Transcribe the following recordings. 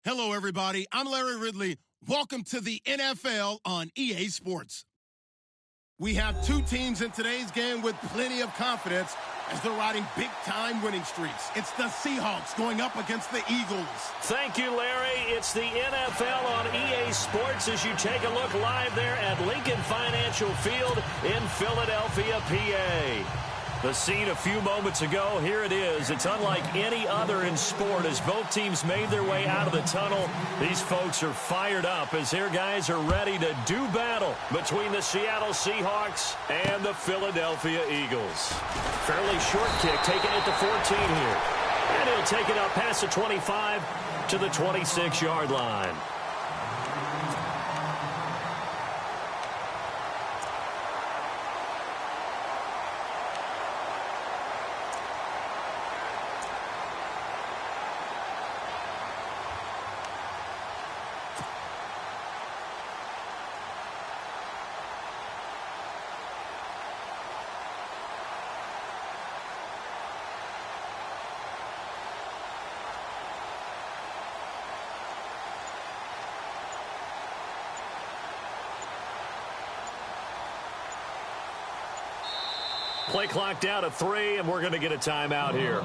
Hello, everybody. I'm Larry Ridley. Welcome to the NFL on EA Sports. We have two teams in today's game with plenty of confidence as they're riding big-time winning streaks. It's the Seahawks going up against the Eagles. Thank you, Larry. It's the NFL on EA Sports as you take a look live there at Lincoln Financial Field in Philadelphia, PA. The scene a few moments ago, here it is. It's unlike any other in sport as both teams made their way out of the tunnel. These folks are fired up as their guys are ready to do battle between the Seattle Seahawks and the Philadelphia Eagles. Fairly short kick, taking it to 14 here. And he'll take it up past the 25 to the 26-yard line. Play clock down to 3, and we're going to get a timeout here.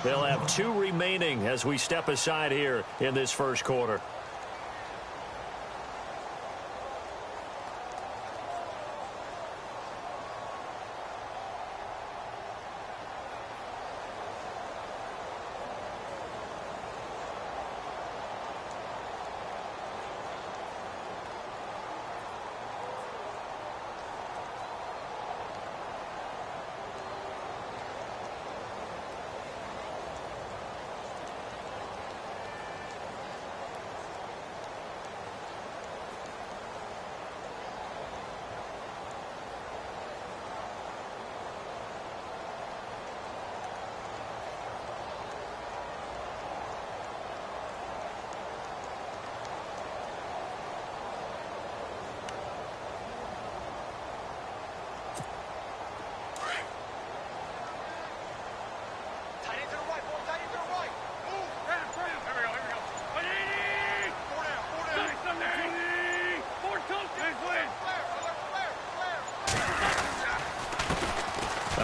They'll have 2 remaining as we step aside here in this first quarter.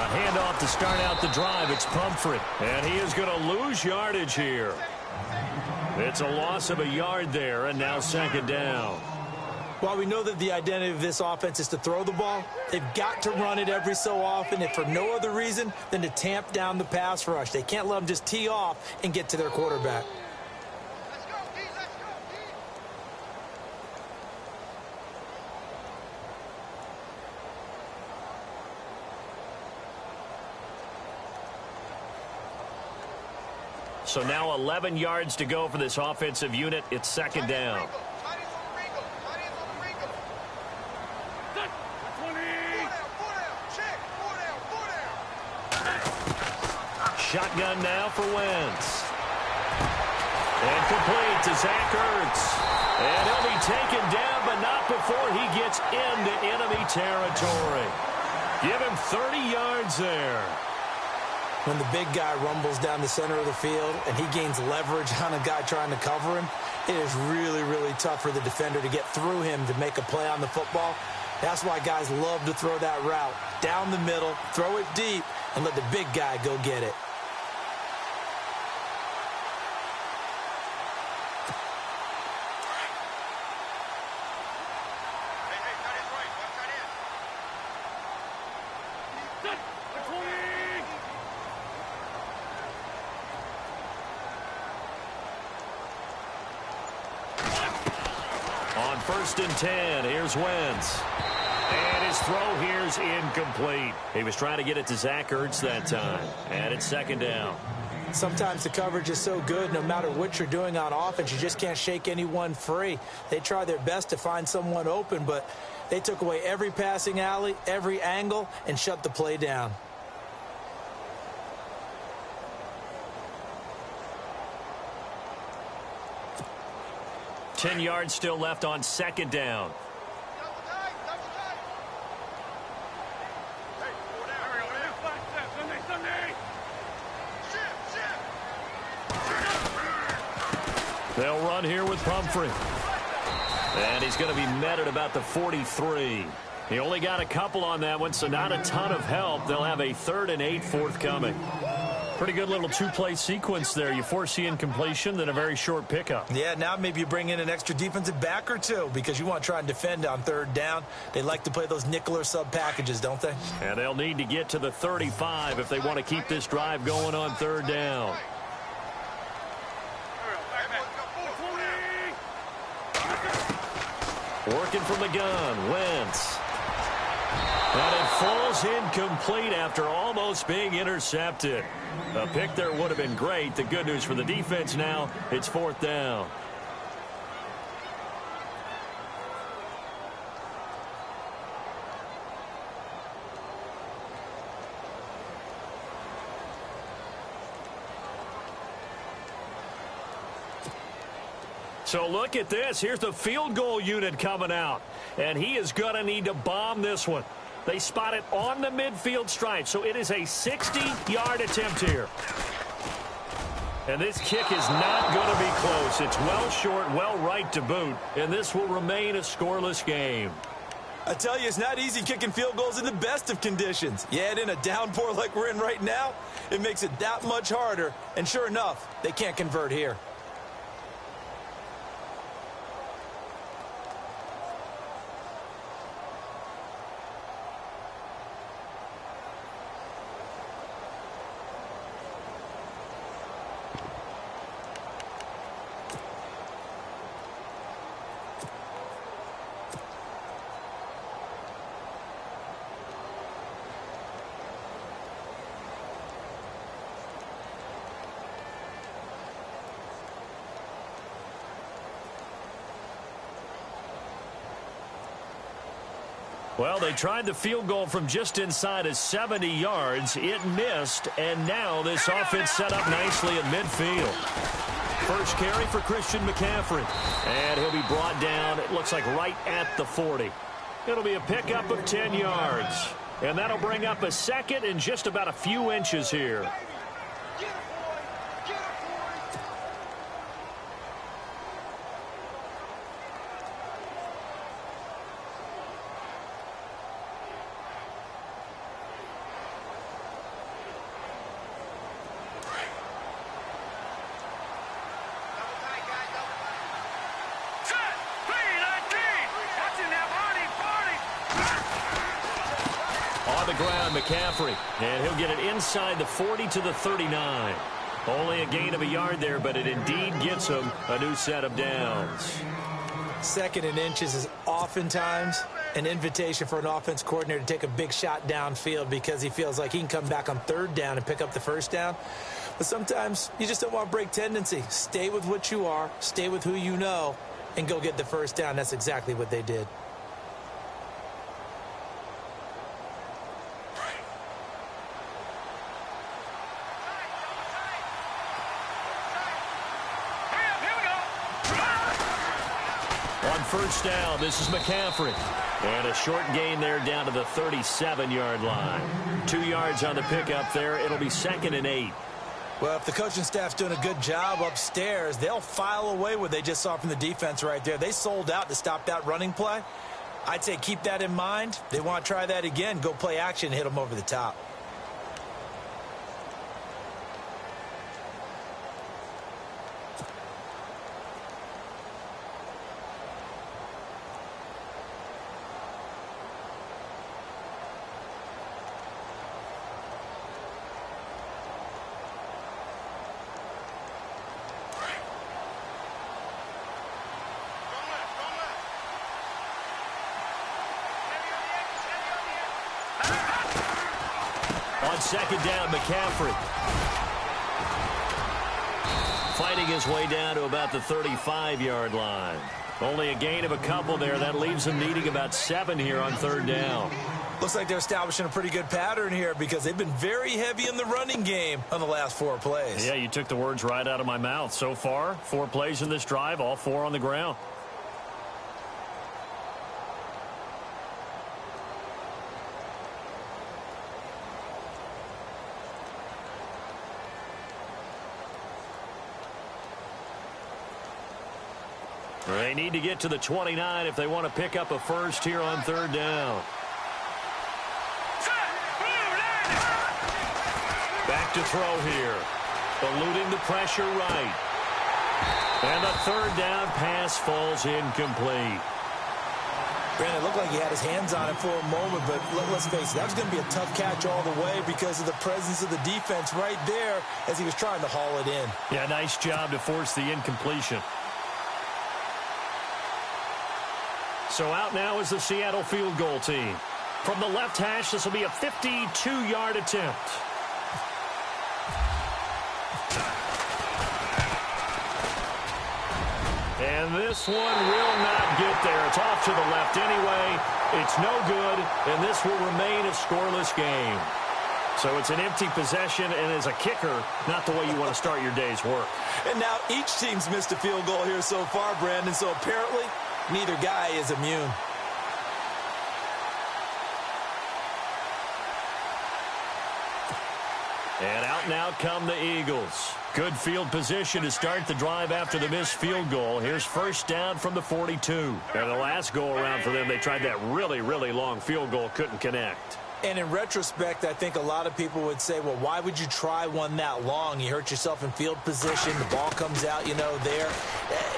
Handoff to start out the drive. It's Pumphrey, and he is going to lose yardage here. It's a loss of a yard there, and now second down. While we know that the identity of this offense is to throw the ball, they've got to run it every so often, if for no other reason than to tamp down the pass rush. They can't let them just tee off and get to their quarterback. So now 11 yards to go for this offensive unit. It's second down. Shotgun now for Wentz. And complete to Zach Ertz. And he'll be taken down, but not before he gets into enemy territory. Give him 30 yards there. When the big guy rumbles down the center of the field and he gains leverage on a guy trying to cover him, it is really, really tough for the defender to get through him to make a play on the football. That's why guys love to throw that route down the middle, throw it deep, and let the big guy go get it. On 1st and 10, here's Wentz. And his throw here's incomplete. He was trying to get it to Zach Ertz that time. And it's second down. Sometimes the coverage is so good, no matter what you're doing on offense, you just can't shake anyone free. They try their best to find someone open, but they took away every passing alley, every angle, and shut the play down. 10 yards still left on second down. They'll run here with Pumphrey. And he's going to be met at about the 43. He only got a couple on that one, so not a ton of help. They'll have a 3rd and 8 forthcoming. Pretty good little two-play sequence there. You foresee incompletion, then a very short pickup. Yeah, now maybe you bring in an extra defensive back or two because you want to try and defend on 3rd down. They like to play those nickel or sub packages, don't they? And they'll need to get to the 35 if they want to keep this drive going on 3rd down. Working from the gun, Wentz. And it falls incomplete after almost being intercepted. A pick there would have been great. The good news for the defense now, it's 4th down. So look at this. Here's the field goal unit coming out. And he is going to need to bomb this one. They spot it on the midfield stripe, so it is a 60-yard attempt here. And this kick is not going to be close. It's well short, well right to boot, and this will remain a scoreless game. I tell you, it's not easy kicking field goals in the best of conditions. You add in a downpour like we're in right now, it makes it that much harder. And sure enough, they can't convert here. Well, they tried the field goal from just inside of 70 yards. It missed, and now this offense set up nicely at midfield. First carry for Christian McCaffrey. And he'll be brought down, it looks like right at the 40. It'll be a pickup of 10 yards. And that'll bring up a 2nd and just about a few inches here. McCaffrey, and he'll get it inside the 40 to the 39. Only a gain of a yard there, but it indeed gets him a new set of downs. 2nd and inches is oftentimes an invitation for an offense coordinator to take a big shot downfield because he feels like he can come back on 3rd down and pick up the 1st down. But sometimes you just don't want to break tendency. Stay with what you are, stay with who you know, and go get the 1st down. That's exactly what they did. First down, this is McCaffrey. And a short gain there down to the 37-yard line. 2 yards on the pickup there. It'll be 2nd and 8. Well, if the coaching staff's doing a good job upstairs, they'll file away what they just saw from the defense right there. They sold out to stop that running play. I'd say keep that in mind. They want to try that again. Go play action and hit them over the top. On 2nd down, McCaffrey. Fighting his way down to about the 35-yard line. Only a gain of a couple there. That leaves him needing about 7 here on 3rd down. Looks like they're establishing a pretty good pattern here because they've been very heavy in the running game on the last 4 plays. Yeah, you took the words right out of my mouth. So far, 4 plays in this drive, all 4 on the ground. They need to get to the 29 if they want to pick up a first here on third down. Back to throw here. Eluding the pressure right. And the third down pass falls incomplete. Brandon, it looked like he had his hands on it for a moment, but let's face it, that was going to be a tough catch all the way because of the presence of the defense right there as he was trying to haul it in. Yeah, nice job to force the incompletion. So out now is the Seattle field goal team. From the left hash, this will be a 52-yard attempt. And this one will not get there. It's off to the left anyway. It's no good, and this will remain a scoreless game. So it's an empty possession, and as a kicker, not the way you want to start your day's work. And now each team's missed a field goal here so far, Brandon, so apparently neither guy is immune. And out now come the Eagles. Good field position to start the drive after the missed field goal. Here's first down from the 42. And the last go-around for them, they tried that really, really long field goal, couldn't connect. And in retrospect, I think a lot of people would say, well, why would you try one that long? You hurt yourself in field position. The ball comes out, there.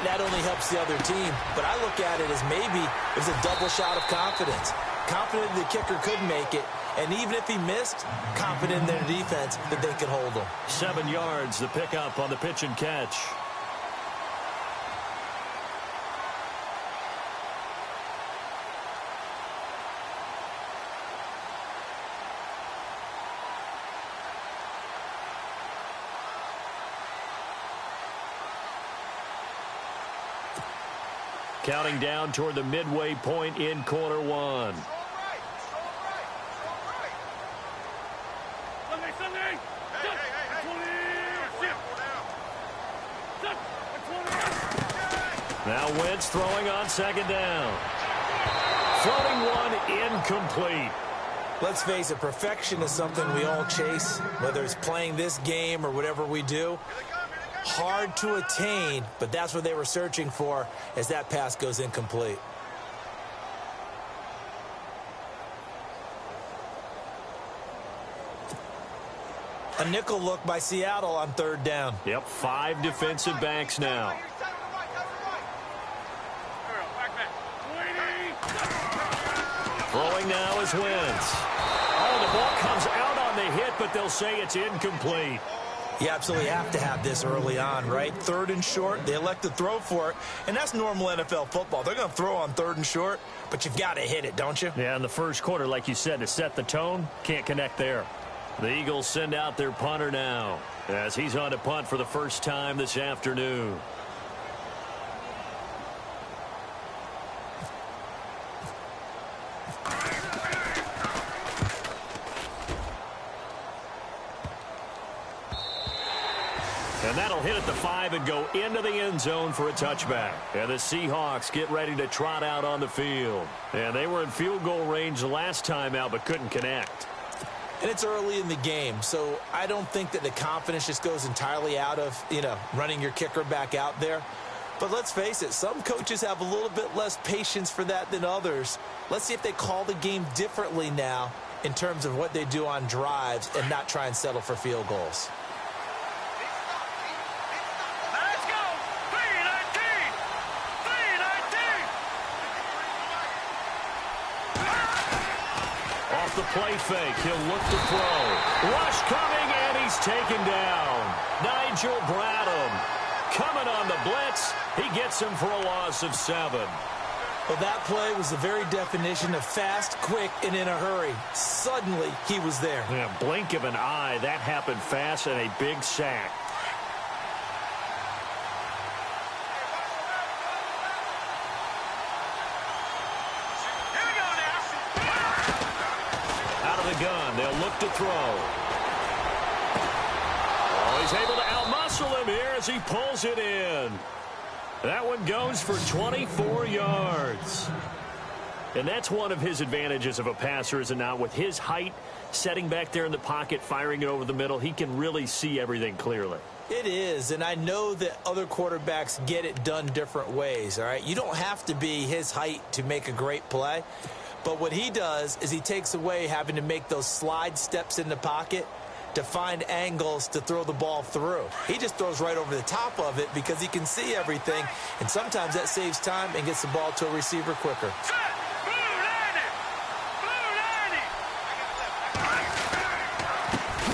That only helps the other team. But I look at it as maybe it was a double shot of confidence. Confident the kicker could make it. And even if he missed, confident in their defense that they could hold him. 7 yards, the pickup on the pitch and catch. Counting down toward the midway point in quarter one. Now Wentz throwing on second down. Floating one incomplete. Let's face it, perfection is something we all chase, whether it's playing this game or whatever we do. Hard to attain, but that's what they were searching for as that pass goes incomplete. A nickel look by Seattle on third down. Yep, 5 defensive backs now. Throwing now is Wentz. Oh, the ball comes out on the hit, but they'll say it's incomplete. You absolutely have to have this early on, right? Third and short, they elect to throw for it, and that's normal NFL football. They're going to throw on third and short, but you've got to hit it, don't you? Yeah, in the first quarter, like you said, to set the tone, can't connect there. The Eagles send out their punter now as he's on to punt for the first time this afternoon. And that'll hit at the 5 and go into the end zone for a touchback. And the Seahawks get ready to trot out on the field. And they were in field goal range the last time out but couldn't connect. And it's early in the game, so I don't think that the confidence just goes entirely out of, running your kicker back out there. But let's face it, some coaches have a little bit less patience for that than others. Let's see if they call the game differently now in terms of what they do on drives and not try and settle for field goals. The play fake. He'll look to throw. Rush coming, and he's taken down. Nigel Bradham coming on the blitz. He gets him for a loss of 7. Well, that play was the very definition of fast, quick, and in a hurry. Suddenly, he was there. Yeah, blink of an eye. That happened fast and a big sack. Gun. They'll look to throw. Oh, he's able to outmuscle him here as he pulls it in. That one goes for 24 yards. And that's one of his advantages of a passer, is it not? With his height setting back there in the pocket, firing it over the middle. He can really see everything clearly. It is, and I know that other quarterbacks get it done different ways, all right? You don't have to be his height to make a great play, but what he does is he takes away having to make those slide steps in the pocket to find angles to throw the ball through. He just throws right over the top of it because he can see everything, and sometimes that saves time and gets the ball to a receiver quicker.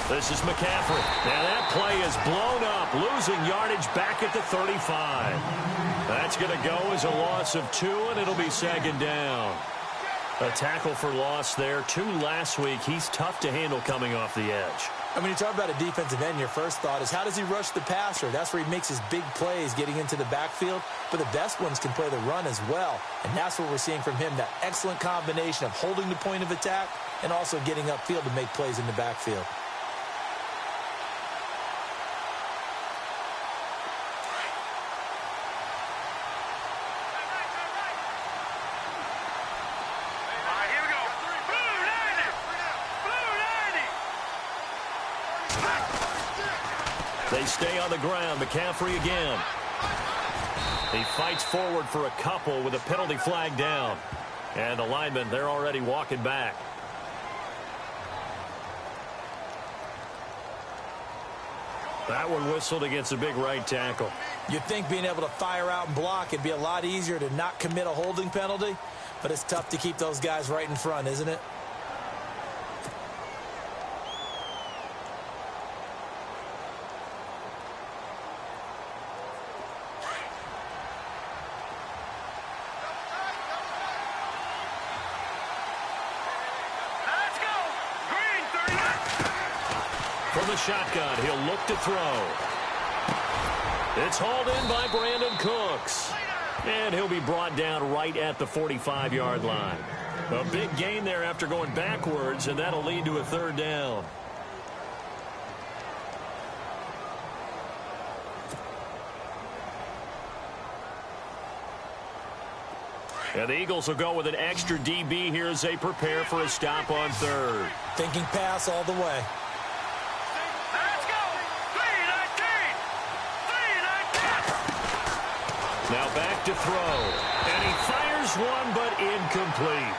This is McCaffrey. And that play is blown up, losing yardage back at the 35. That's going to go as a loss of 2, and it'll be second down. A tackle for loss there. 2 last week. He's tough to handle coming off the edge. And when you talk about a defensive end, your first thought is how does he rush the passer? That's where he makes his big plays getting into the backfield. But the best ones can play the run as well. And that's what we're seeing from him, that excellent combination of holding the point of attack and also getting upfield to make plays in the backfield. They stay on the ground. McCaffrey again. He fights forward for a couple with a penalty flag down. And the linemen, they're already walking back. That one whistled against a big right tackle. You'd think being able to fire out and block would be a lot easier to not commit a holding penalty, but it's tough to keep those guys right in front, isn't it? From the shotgun, he'll look to throw. It's hauled in by Brandon Cooks. And he'll be brought down right at the 45-yard line. A big gain there after going backwards, and that'll lead to a third down. And the Eagles will go with an extra DB here as they prepare for a stop on third. Thinking pass all the way. Now back to throw. And he fires one, but incomplete.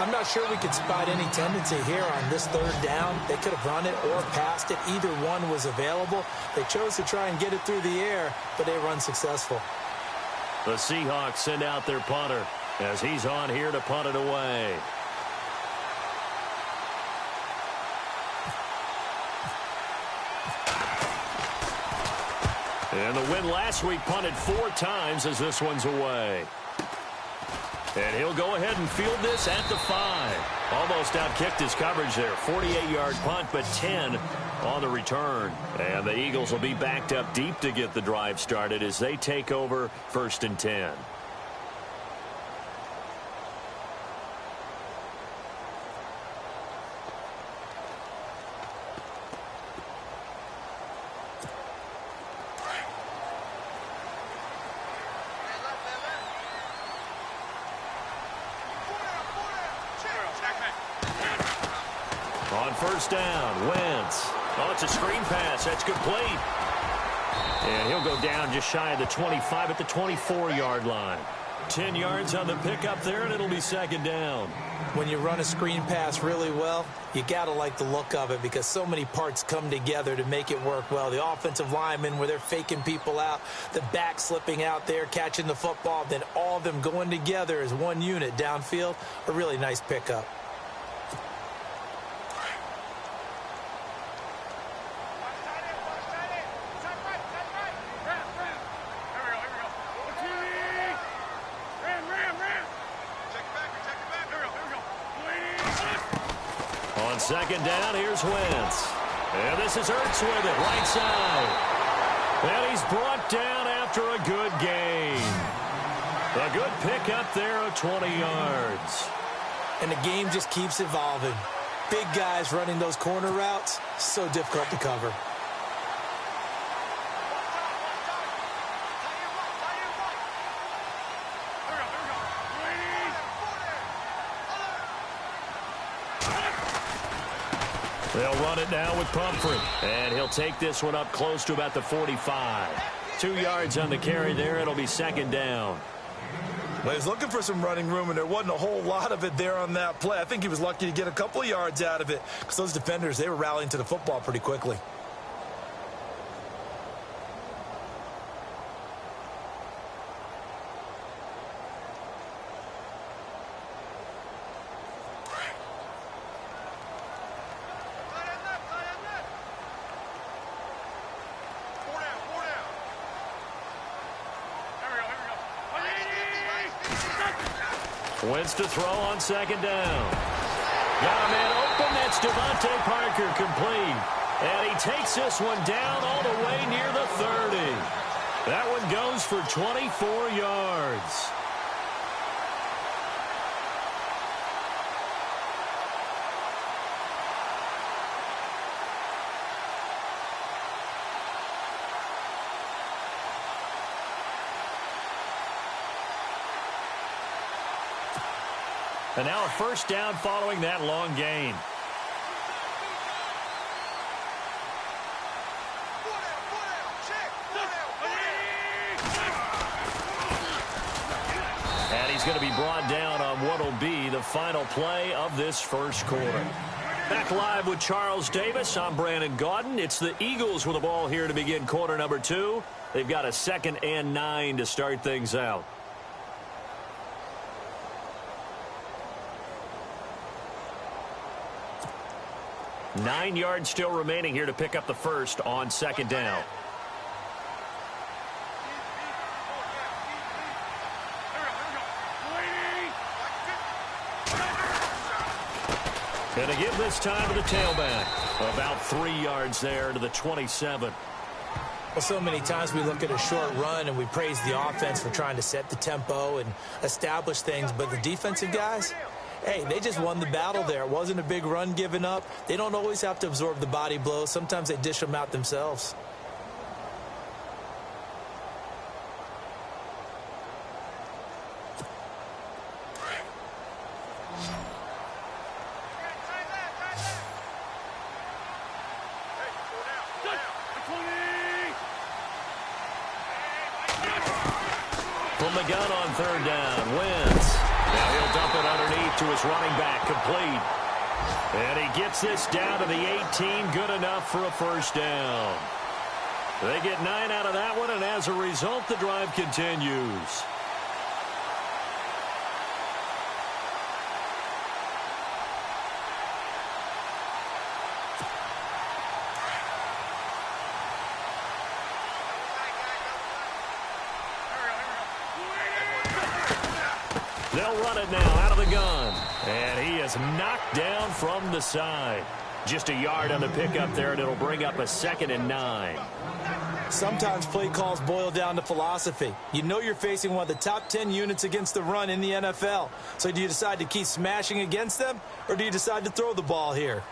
I'm not sure we could spot any tendency here on this third down. They could have run it or passed it. Either one was available. They chose to try and get it through the air, but they were unsuccessful. The Seahawks send out their punter as he's on here to punt it away. And the win last week punted 4 times as this one's away. And he'll go ahead and field this at the 5. Almost outkicked his coverage there. 48-yard punt, but 10 on the return. And the Eagles will be backed up deep to get the drive started as they take over 1st and 10. On 1st down, Wentz. Oh, it's a screen pass. That's complete. And he'll go down just shy of the 25 at the 24-yard line. 10 yards on the pickup there, and it'll be 2nd down. When you run a screen pass really well, you got to like the look of it because so many parts come together to make it work well. The offensive linemen, where they're faking people out, the back slipping out there, catching the football, then all of them going together as one unit downfield. A really nice pickup. On 2nd down, here's Wentz. And this is Ertz with it, right side. And he's brought down after a good gain. A good pickup there of 20 yards. And the game just keeps evolving. Big guys running those corner routes, so difficult to cover. They'll run it now with Pumphrey. And he'll take this one up close to about the 45. 2 yards on the carry there. It'll be second down. Well, he was looking for some running room, and there wasn't a whole lot of it there on that play. I think he was lucky to get a couple of yards out of it because those defenders, they were rallying to the football pretty quickly. Wentz to throw on second down. Got a man open. That's Devontae Parker complete. And he takes this one down all the way near the 30. That one goes for 24 yards. And now a first down following that long gain. And he's going to be brought down on what will be the final play of this first quarter. Back live with Charles Davis. I'm Brandon Gaudin. It's the Eagles with the ball here to begin quarter number 2. They've got a 2nd and 9 to start things out. Nine yards still remaining here to pick up the first on second down. And to give this time to the tailback. About 3 yards there to the 27. Well, so many times we look at a short run and we praise the offense for trying to set the tempo and establish things, but the defensive guys, hey, they just won the battle there. It wasn't a big run given up. They don't always have to absorb the body blows. Sometimes they dish them out themselves. From the gun on third down, Wentz. Now he'll dump it underneath to his running back, complete. And he gets this down to the 18, good enough for a first down. They get 9 out of that one, and as a result, the drive continues. They'll run it now out of the gun. And he is knocked down from the side. Just a yard on the pickup there, and it'll bring up a 2nd and 9. Sometimes play calls boil down to philosophy. You know you're facing one of the top 10 units against the run in the NFL. So do you decide to keep smashing against them, or do you decide to throw the ball here?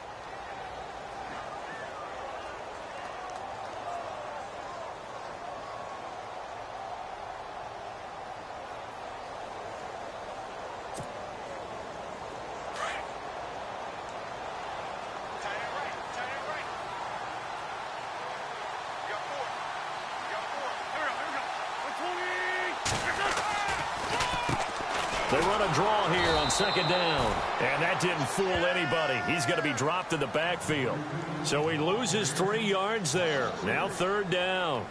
They run a draw here on second down. And that didn't fool anybody. He's going to be dropped in the backfield. So he loses 3 yards there. Now third down.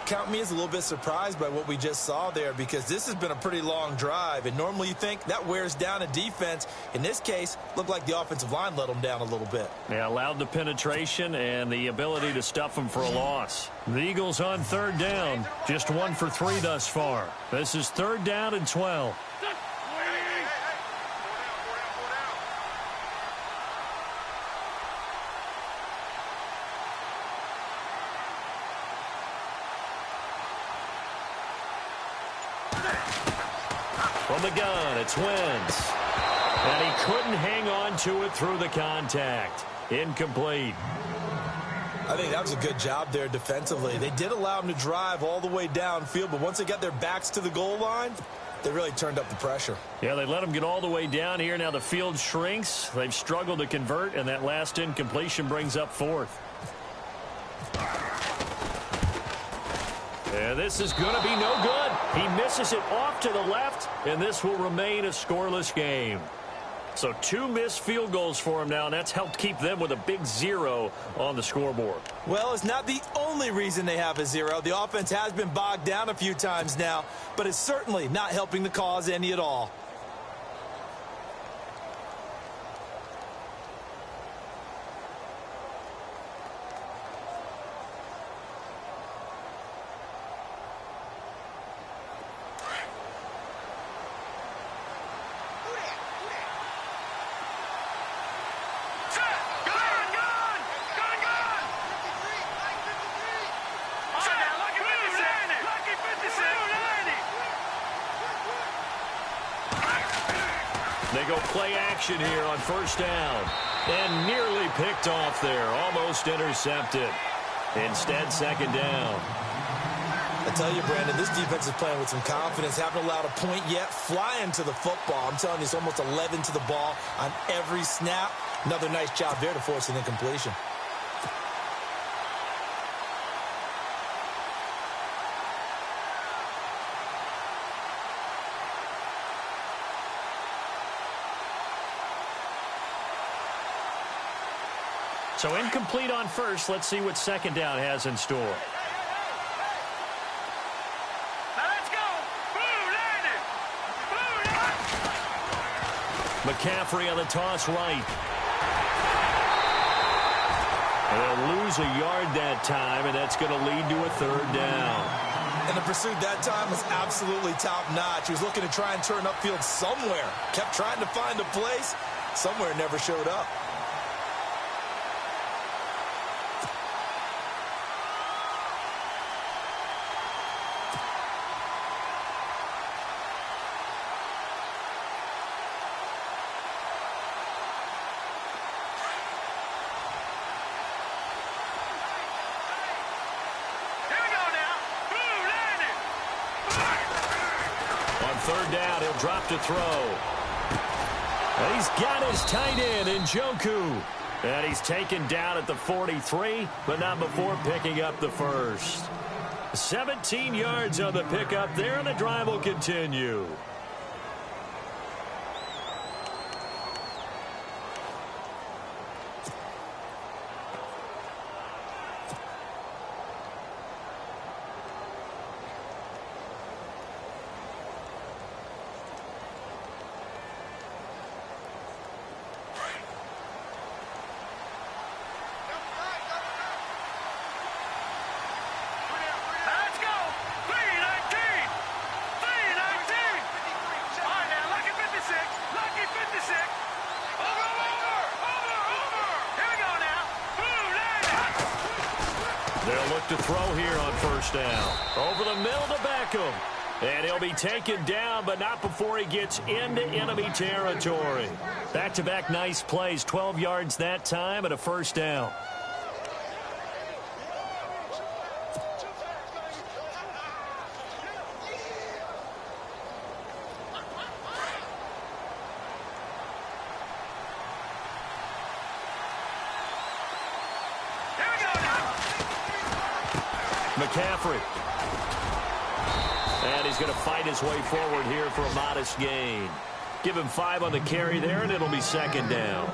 Count me as a little bit surprised by what we just saw there, because this has been a pretty long drive, and normally you think that wears down a defense. In this case, looked like the offensive line let them down a little bit. They allowed the penetration and the ability to stuff them for a loss. The Eagles on third down, just 1 for 3 thus far. This is third down and 12. From the gun, it's Wentz. And he couldn't hang on to it through the contact. Incomplete. I think that was a good job there defensively. They did allow them to drive all the way downfield, but once they got their backs to the goal line, they really turned up the pressure. Yeah, they let them get all the way down here. Now the field shrinks. They've struggled to convert, and that last incompletion brings up fourth. And this is going to be no good. He misses it off to the left, and this will remain a scoreless game. So 2 missed field goals for him now, and that's helped keep them with a big 0 on the scoreboard. Well, it's not the only reason they have a 0. The offense has been bogged down a few times now, but it's certainly not helping the cause any at all. They go play action here on first down. And nearly picked off there. Almost intercepted. Instead, second down. I tell you, Brandon, this defense is playing with some confidence. Haven't allowed a point yet. Flying to the football. I'm telling you, it's almost 11 to the ball on every snap. Another nice job there to force an incompletion. So incomplete on first. Let's see what second down has in store. Now let's go. McCaffrey on the toss right. And they'll lose a yard that time, and that's going to lead to a third down. And the pursuit that time was absolutely top-notch. He was looking to try and turn upfield somewhere. Kept trying to find a place. Somewhere never showed up. Third down, he'll drop to throw. He's got his tight end, Njoku. And he's taken down at the 43, but not before picking up the first. 17 yards on the pickup there, and the drive will continue. They'll look to throw here on first down. Over the middle to Beckham. And he'll be taken down, but not before he gets into enemy territory. Back-to-back nice plays. 12 yards that time and a first down. McCaffrey. And he's going to fight his way forward here for a modest gain. Give him 5 on the carry there, and it'll be second down.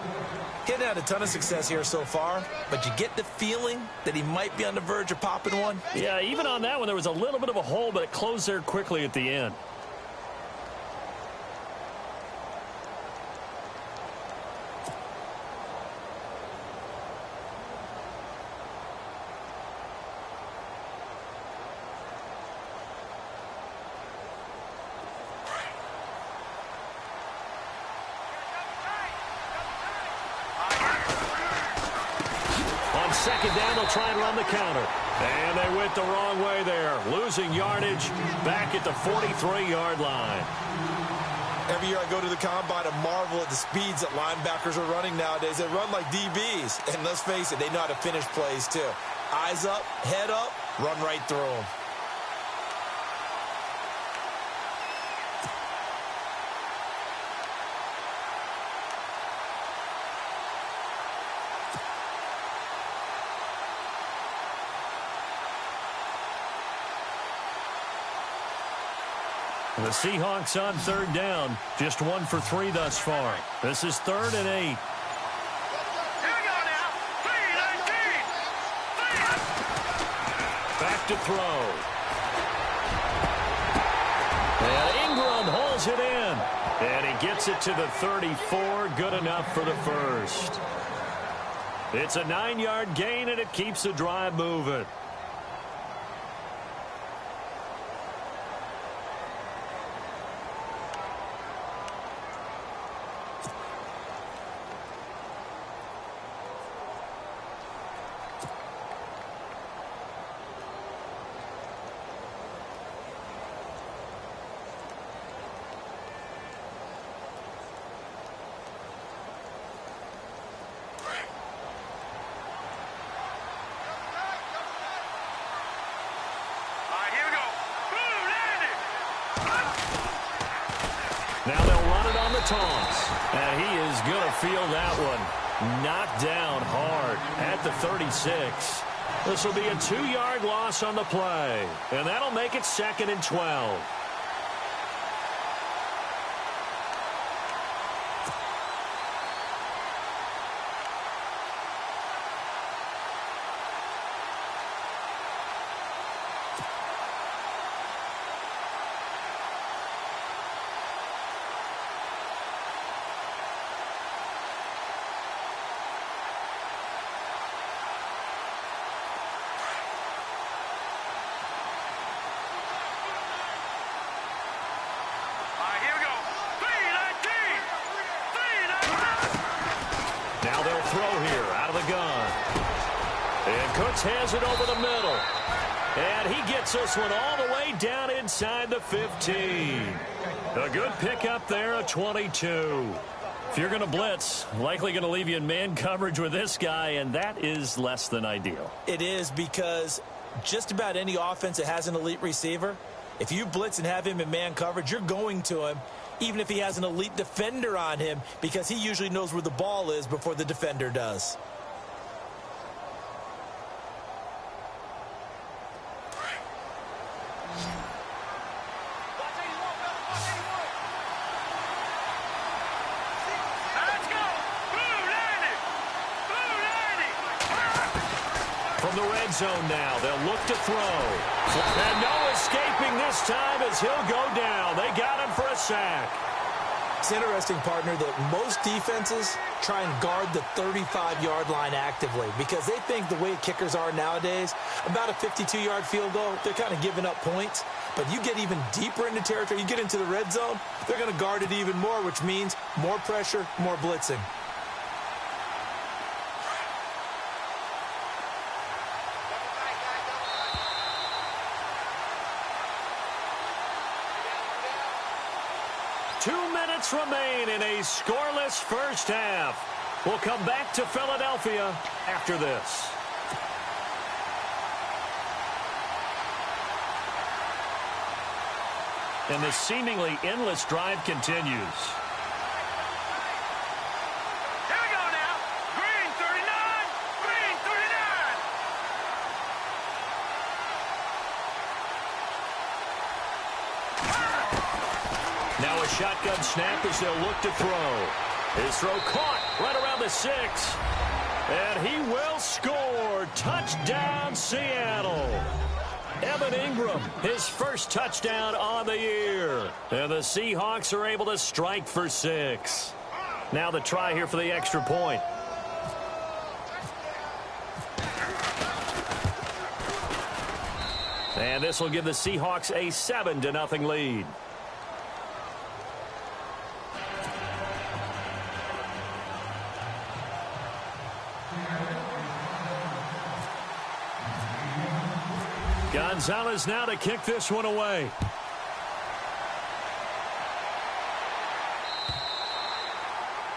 He hadn't had a ton of success here so far, but you get the feeling that he might be on the verge of popping one. Yeah, even on that one, there was a little bit of a hole, but it closed there quickly at the end. Second down, they'll try and run the counter. And they went the wrong way there. Losing yardage back at the 43-yard line. Every year I go to the combine and marvel at the speeds that linebackers are running nowadays. They run like DBs. And let's face it, they know how to finish plays too. Eyes up, head up, run right through them. The Seahawks on third down. Just 1 for 3 thus far. This is 3rd and 8. Here we go now. 3-19. Back to throw. And Ingram holds it in. And he gets it to the 34. Good enough for the first. It's a 9-yard gain, and it keeps the drive moving. Now they'll run it on the toss. And he is going to field that one. Knocked down hard at the 36. This will be a 2-yard loss on the play. And that'll make it 2nd and 12. Now they'll throw here out of the gun. And Cooks has it over the middle. And he gets this one all the way down inside the 15. A good pickup there, a 22. If you're going to blitz, likely going to leave you in man coverage with this guy, and that is less than ideal. It is, because just about any offense that has an elite receiver, if you blitz and have him in man coverage, you're going to him, even if he has an elite defender on him, because he usually knows where the ball is before the defender does. From the red zone now, they'll look to throw. And no escaping this time as he'll go down. They got him for a sack. It's interesting, partner, that most defenses try and guard the 35-yard line actively because they think the way kickers are nowadays, about a 52-yard field goal, they're kind of giving up points. But you get even deeper into territory, you get into the red zone, they're going to guard it even more, which means more pressure, more blitzing. Remain in a scoreless first half. We'll come back to Philadelphia after this. And the seemingly endless drive continues. Here we go now. Green 39. Green 39. Now a shotgun snap as they'll look to throw. His throw caught right around the 6. And he will score. Touchdown, Seattle. Evan Ingram, his first touchdown on the year. And the Seahawks are able to strike for 6. Now the try here for the extra point. And this will give the Seahawks a 7-0 lead. Gonzalez now to kick this one away.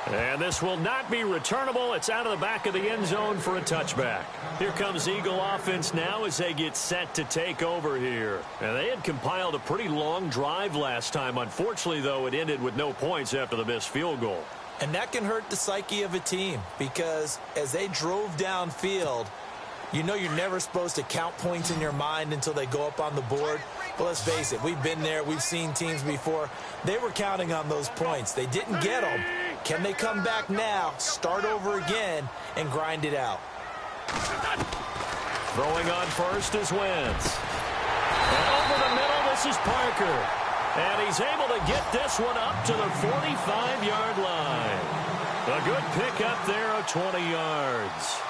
And this will not be returnable. It's out of the back of the end zone for a touchback. Here comes Eagle offense now as they get set to take over here. And they had compiled a pretty long drive last time. Unfortunately, though, it ended with no points after the missed field goal. And that can hurt the psyche of a team because as they drove downfield, you know you're never supposed to count points in your mind until they go up on the board. But let's face it, we've been there. We've seen teams before. They were counting on those points. They didn't get them. Can they come back now, start over again, and grind it out? Throwing on first is Wentz. And over the middle, this is Parker. And he's able to get this one up to the 45-yard line. A good pick up there of 20 yards.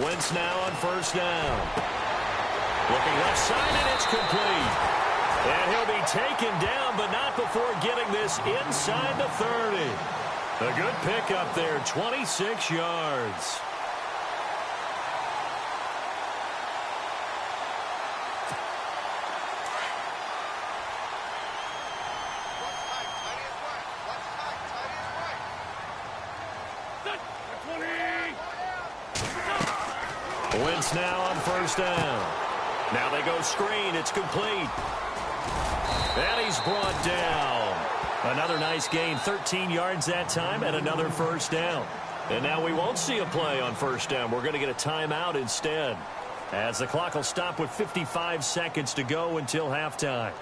Wentz now on first down. Looking left side, and it's complete. And he'll be taken down, but not before getting this inside the 30. A good pickup there, 26 yards. Wentz now on first down. Now they go screen. It's complete. And he's brought down. Another nice gain, 13 yards that time, and another first down. And now we won't see a play on first down. We're going to get a timeout instead, as the clock will stop with 55 seconds to go until halftime.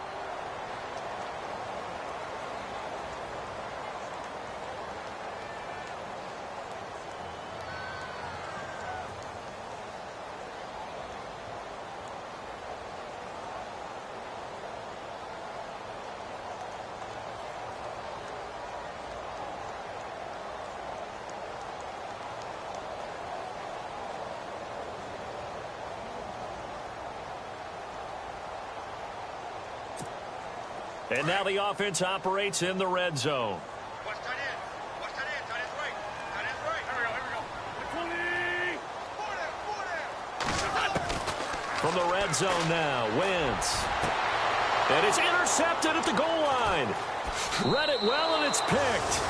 And now the offense operates in the red zone. Watch tight end. Watch tight end. Tight end's right. Tight end's right. Here we go. From the red zone now, Wentz. And it's intercepted at the goal line. Read it well, and it's picked.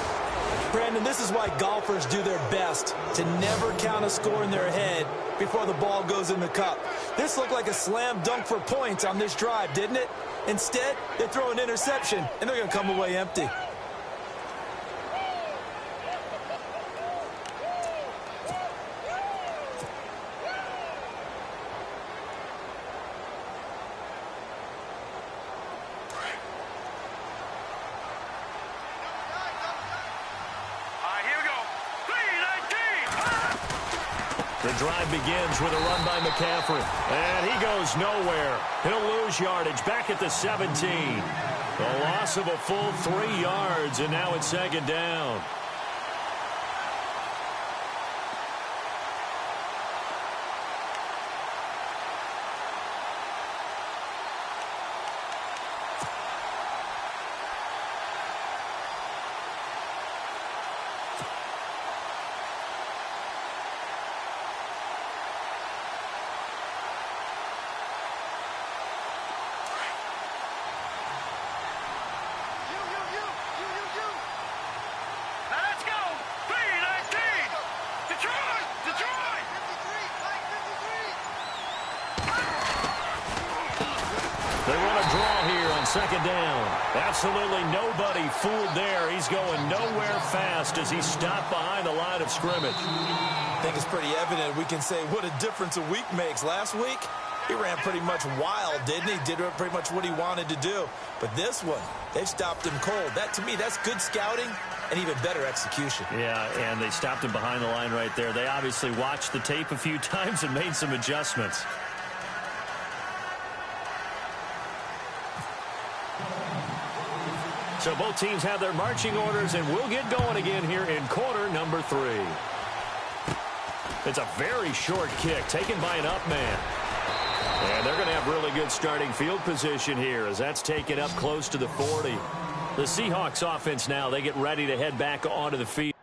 Brandon, this is why golfers do their best to never count a score in their head before the ball goes in the cup. This looked like a slam dunk for points on this drive, didn't it? Instead, they throw an interception, and they're going to come away empty. The drive begins with a run by McCaffrey. And he goes nowhere. He'll lose yardage back at the 17. A loss of a full 3 yards, and now it's second down. They run a draw here on second down. Absolutely nobody fooled there. He's going nowhere fast as he stopped behind the line of scrimmage. I think it's pretty evident. We can say what a difference a week makes. Last week, he ran pretty much wild, didn't he? Did pretty much what he wanted to do. But this one, they've stopped him cold. That, to me, that's good scouting and even better execution. Yeah, and they stopped him behind the line right there. They obviously watched the tape a few times and made some adjustments. So both teams have their marching orders, and we'll get going again here in quarter number 3. It's a very short kick taken by an up man. And they're going to have really good starting field position here as that's taken up close to the 40. The Seahawks offense now, they get ready to head back onto the field.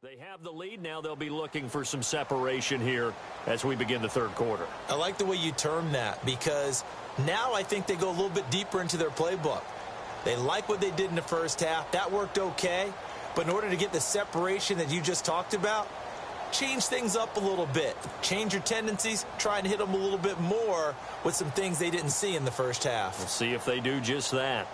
They have the lead. Now they'll be looking for some separation here as we begin the third quarter. I like the way you term that, because now I think they go a little bit deeper into their playbook. They like what they did in the first half. That worked okay. But in order to get the separation that you just talked about, change things up a little bit. Change your tendencies. Try and hit them a little bit more with some things they didn't see in the first half. We'll see if they do just that.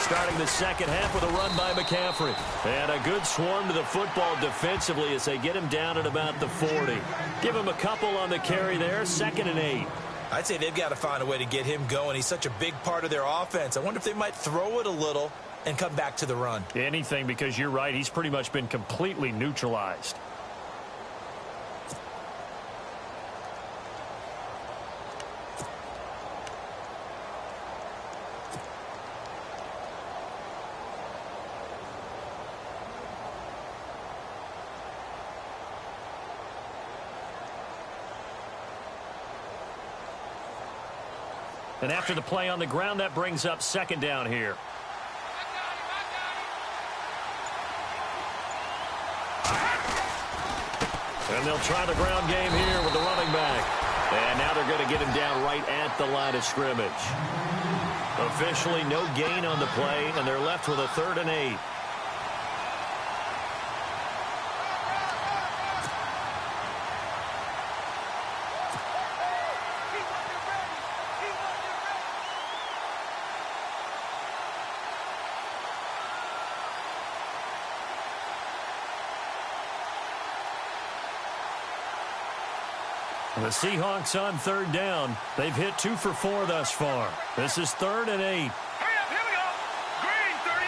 Starting the second half with a run by McCaffrey. And a good swarm to the football defensively as they get him down at about the 40. Give him a couple on the carry there, 2nd and 8. I'd say they've got to find a way to get him going. He's such a big part of their offense. I wonder if they might throw it a little and come back to the run. Anything, because you're right. He's pretty much been completely neutralized. And after the play on the ground, that brings up 2nd down here. And they'll try the ground game here with the running back. And now they're going to get him down right at the line of scrimmage. Officially no gain on the play, and they're left with a 3rd and 8. The Seahawks on 3rd down. They've hit 2 for 4 thus far. This is 3rd and 8. Hurry up, here we go. Green 39.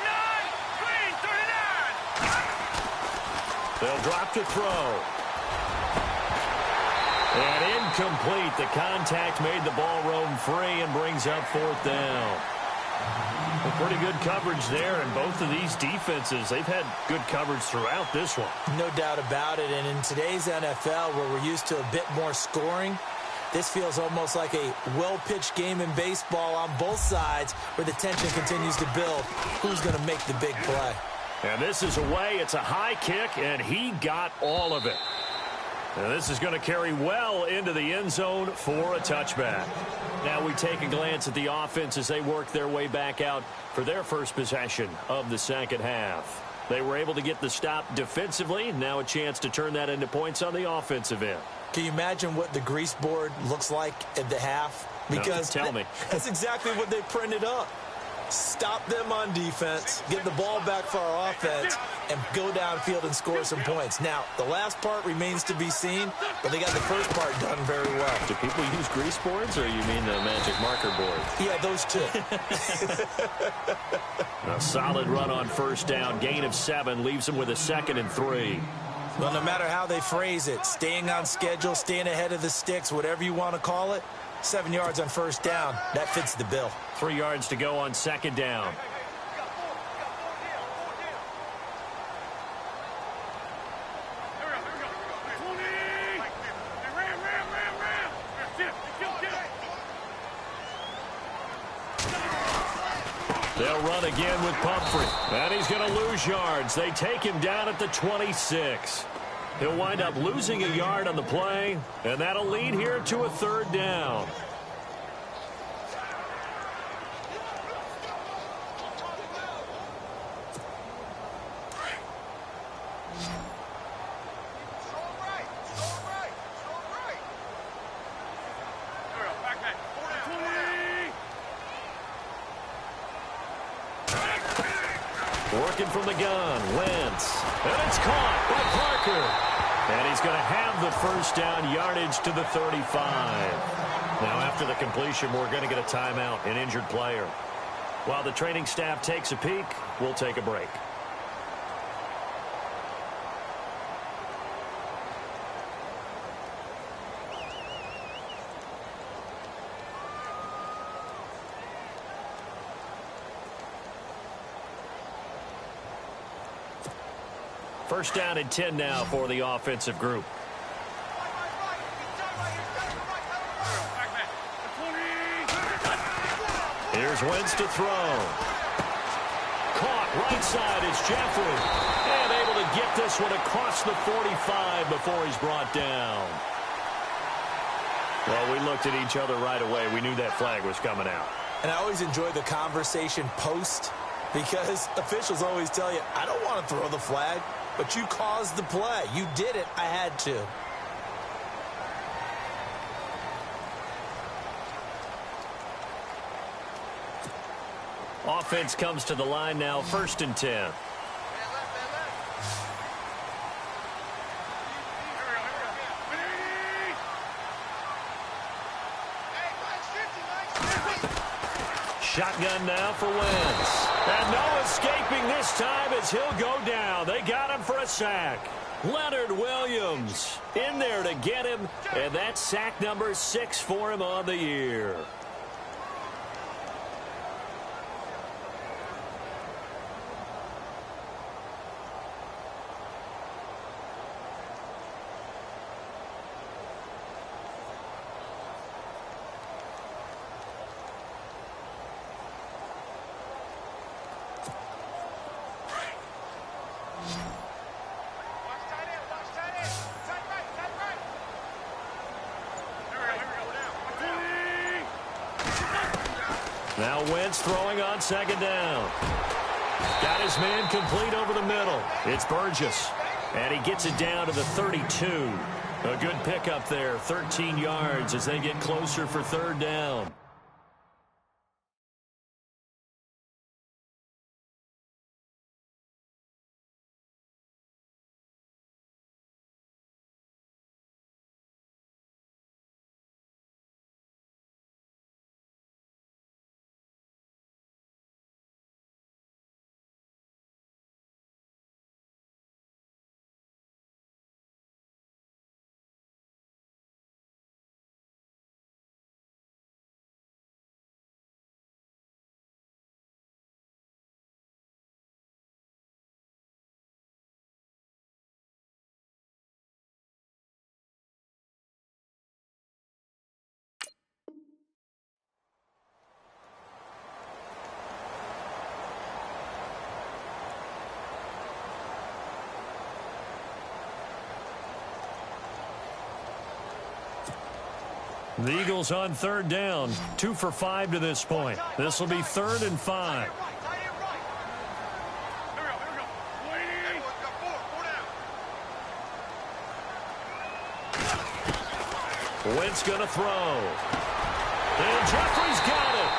Green 39. They'll drop to throw. And incomplete. The contact made the ball roam free and brings up 4th down. Well, pretty good coverage there, and both of these defenses, they've had good coverage throughout this one. No doubt about it, and in today's NFL, where we're used to a bit more scoring, this feels almost like a well-pitched game in baseball on both sides, where the tension continues to build. Who's going to make the big play? And this is away. It's a high kick, and he got all of it. And this is going to carry well into the end zone for a touchback. Now we take a glance at the offense as they work their way back out for their first possession of the second half. They were able to get the stop defensively. Now a chance to turn that into points on the offensive end. Can you imagine what the grease board looks like at the half? Because no, tell me. That's exactly what they printed up. Stop them on defense, get the ball back for our offense, and go downfield and score some points. Now, the last part remains to be seen, but they got the first part done very well. Do people use grease boards, or you mean the magic marker board? Yeah, those two. A solid run on first down. Gain of 7 leaves them with a 2nd and 3. Well, no matter how they phrase it, staying on schedule, staying ahead of the sticks, whatever you want to call it, 7 yards on first down, that fits the bill. 3 yards to go on 2nd down. They'll run again with Pumphrey. And he's going to lose yards. They take him down at the 26. He'll wind up losing a yard on the play, and that'll lead here to a 3rd down. Working from the gun, Wentz. And it's caught by Parker. And he's going to have the first down, yardage to the 35. Now, after the completion, we're going to get a timeout, an injured player. While the training staff takes a peek, we'll take a break. First down and 10 now for the offensive group. Here's Wentz to throw. Caught right side is Jeffrey. And able to get this one across the 45 before he's brought down. Well, we looked at each other right away. We knew that flag was coming out. And I always enjoy the conversation post, because officials always tell you, I don't want to throw the flag. But you caused the play. You did it. I had to. Offense comes to the line now, 1st and 10. Shotgun now for Wentz. And no escaping this time as he'll go down. They got him for a sack. Leonard Williams in there to get him. And that's sack number 6 for him on the year. Now Wentz throwing on 2nd down. Got his man complete over the middle. It's Burgess. And he gets it down to the 32. A good pickup there, 13 yards as they get closer for 3rd down. The Eagles on 3rd down, 2 for 5 to this point. This will be 3rd and 5. Wentz going to throw. And Jeffrey's got it.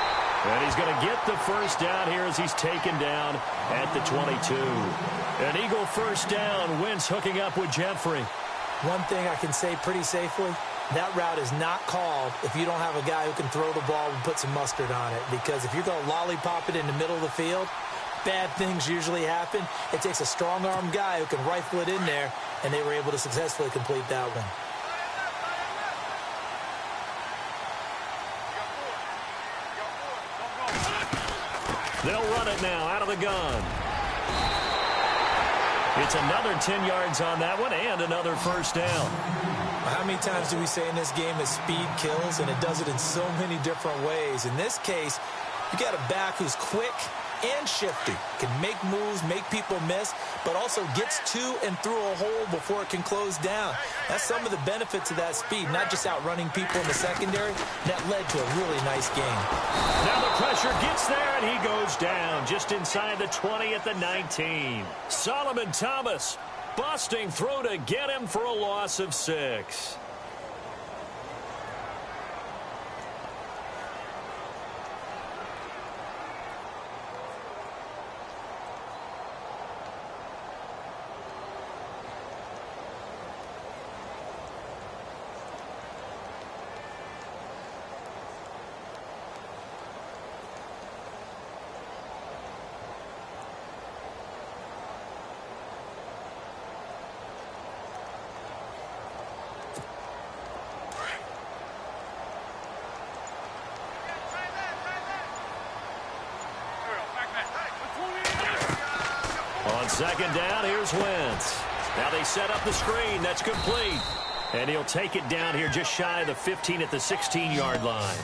And he's going to get the first down here as he's taken down at the 22. An Eagle first down. Wentz hooking up with Jeffrey. One thing I can say pretty safely, that route is not called if you don't have a guy who can throw the ball and put some mustard on it. Because if you're going to lollipop it in the middle of the field, bad things usually happen. It takes a strong-arm guy who can rifle it in there, and they were able to successfully complete that one. They'll run it now out of the gun. It's another 10 yards on that one and another first down. How many times do we say in this game that speed kills, and it does it in so many different ways? In this case, you got a back who's quick and shifty, can make moves, make people miss, but also gets to and through a hole before it can close down. That's some of the benefits of that speed, not just outrunning people in the secondary. That led to a really nice game. Now the pressure gets there, and he goes down just inside the 20 at the 19. Solomon Thomas busting through to get him for a loss of 6. On second down, here's Wentz. Now they set up the screen. That's complete. And he'll take it down here just shy of the 15 at the 16-yard line.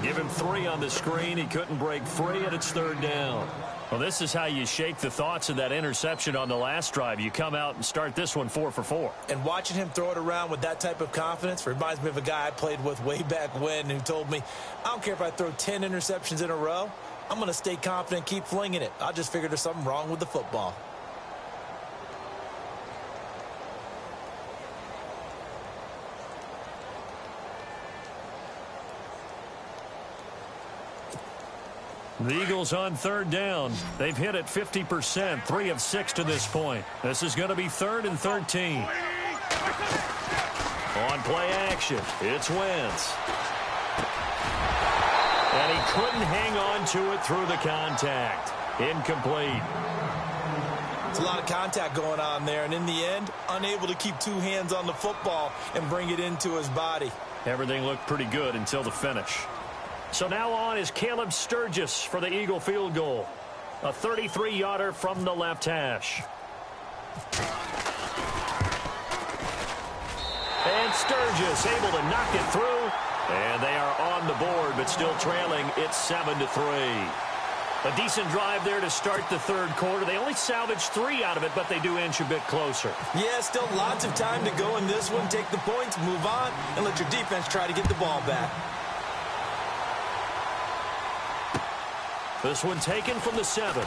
Give him 3 on the screen. He couldn't break free, and it's third down. Well, this is how you shake the thoughts of that interception on the last drive. You come out and start this one 4 for 4. And watching him throw it around with that type of confidence reminds me of a guy I played with way back when who told me, I don't care if I throw 10 interceptions in a row. I'm going to stay confident, keep flinging it. I just figured there's something wrong with the football. The Eagles on third down. They've hit it 50%, 3 of 6 to this point. This is going to be 3rd and 13. On play action, it's Wentz. And he couldn't hang on to it through the contact. Incomplete. It's a lot of contact going on there, and in the end, unable to keep 2 hands on the football and bring it into his body. Everything looked pretty good until the finish. So now on is Caleb Sturgis for the Eagle field goal. A 33-yarder from the left hash. And Sturgis able to knock it through. And they are on the board, but still trailing. It's 7-3. A decent drive there to start the third quarter. They only salvaged 3 out of it, but they do inch a bit closer. Yeah, still lots of time to go in this one. Take the points, move on, and let your defense try to get the ball back. This one taken from the 7.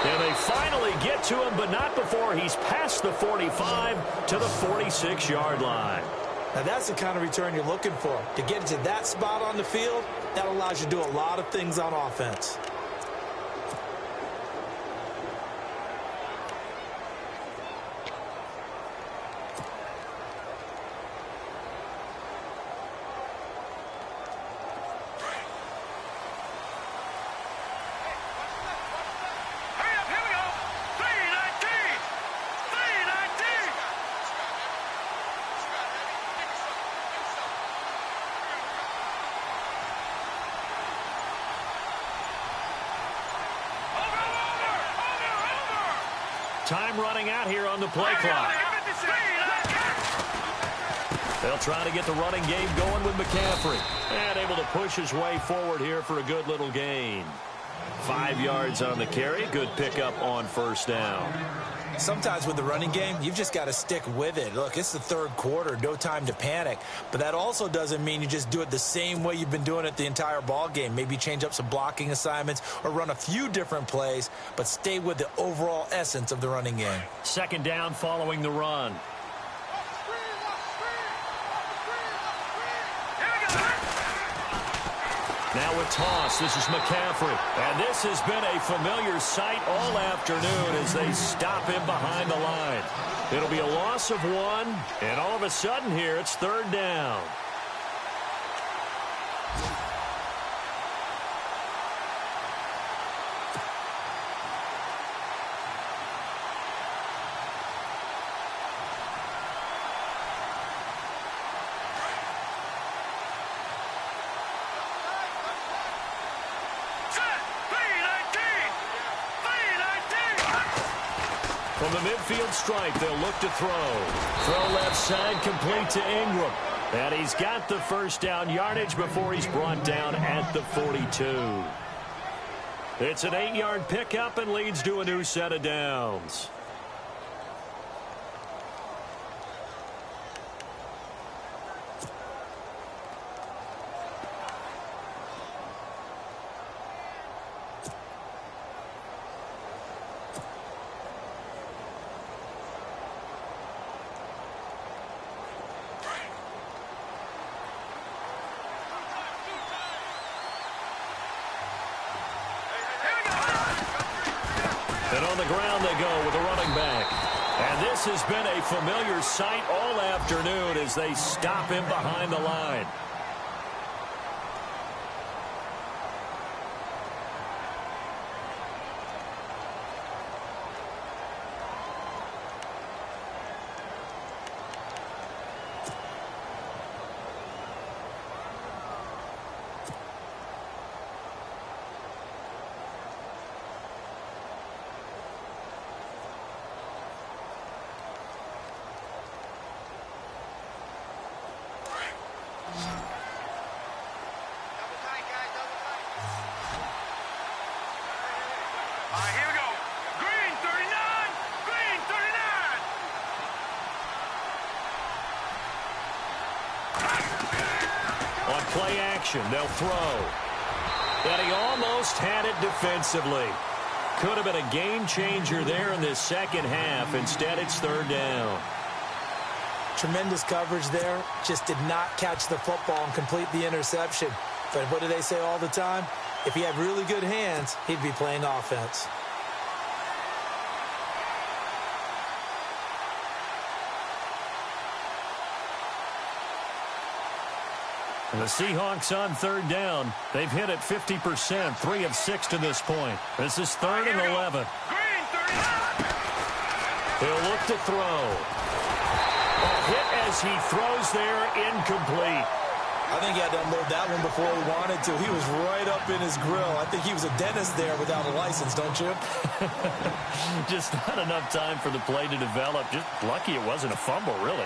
And they finally get to him, but not before he's past the 45 to the 46-yard line. Now that's the kind of return you're looking for. To get to that spot on the field, that allows you to do a lot of things on offense. Time running out here on the play clock. They'll try to get the running game going with McCaffrey. And able to push his way forward here for a good little gain. 5 yards on the carry. Good pickup on first down. Sometimes with the running game, you've just got to stick with it. Look, it's the third quarter, no time to panic. But that also doesn't mean you just do it the same way you've been doing it the entire ball game. Maybe change up some blocking assignments or run a few different plays, but stay with the overall essence of the running game. Second down following the run. Now a toss. This is McCaffrey. And this has been a familiar sight all afternoon as they stop him behind the line. It'll be a loss of 1, and all of a sudden here it's 3rd down. From the midfield stripe, they'll look to throw. Throw left side, complete to Ingram. And he's got the first down yardage before he's brought down at the 42. It's an 8-yard pickup and leads to a new set of downs. And on the ground they go with a running back. And this has been a familiar sight all afternoon as they stop him behind the line. Here we go. Green 39. Green 39. On play action, they'll throw. And he almost had it defensively. Could have been a game changer there in this second half. Instead, it's 3rd down. Tremendous coverage there. Just did not catch the football and complete the interception. But what do they say all the time? If he had really good hands, he'd be playing offense. And the Seahawks on 3rd down. They've hit it 50%, 3 of 6 to this point. This is 3rd and 11. Green 39. He'll look to throw. A hit as he throws there, incomplete. I think he had to unload that one before he wanted to. He was right up in his grill. I think he was a dentist there without a license, don't you? Just not enough time for the play to develop. Just lucky it wasn't a fumble, really.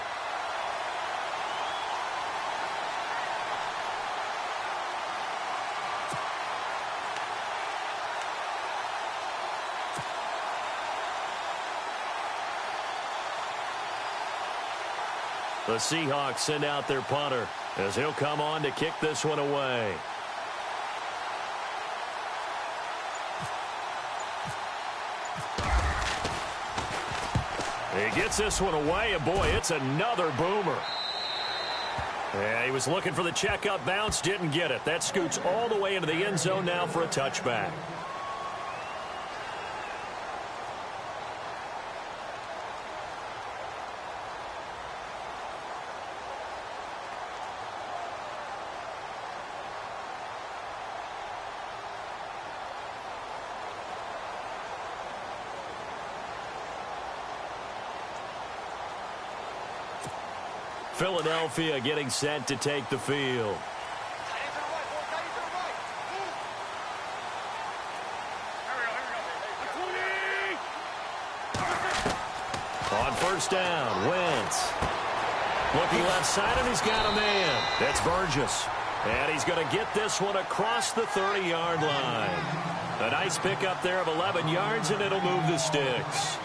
The Seahawks send out their punter as he'll come on to kick this one away. He gets this one away, and boy, it's another boomer. Yeah, he was looking for the checkup bounce, didn't get it. That scoots all the way into the end zone now for a touchback. Philadelphia getting set to take the field. On 1st down, Wentz. Looking left side, and he's got a man. That's Burgess. And he's going to get this one across the 30-yard line. A nice pickup there of 11 yards, and it'll move the sticks.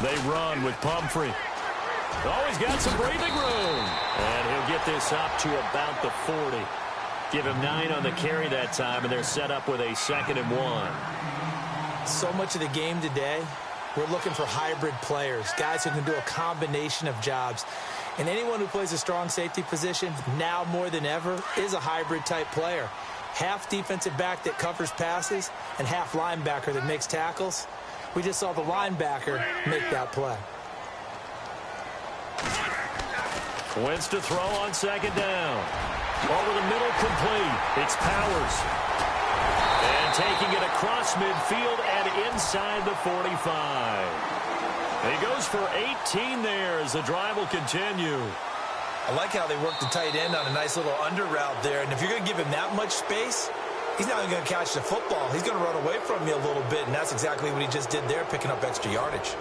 They run with Pumphrey. Oh, he's got some breathing room. And he'll get this up to about the 40. Give him 9 on the carry that time, and they're set up with a 2nd and 1. So much of the game today, we're looking for hybrid players, guys who can do a combination of jobs. And anyone who plays a strong safety position, now more than ever, is a hybrid-type player. Half defensive back that covers passes and half linebacker that makes tackles. We just saw the linebacker make that play. Wentz to throw on 2nd down. Over the middle, complete. It's Powers. And taking it across midfield and inside the 45. He goes for 18 there as the drive will continue. I like how they work the tight end on a nice little under route there. And if you're going to give him that much space, he's not even going to catch the football. He's going to run away from you a little bit, and that's exactly what he just did there, picking up extra yardage.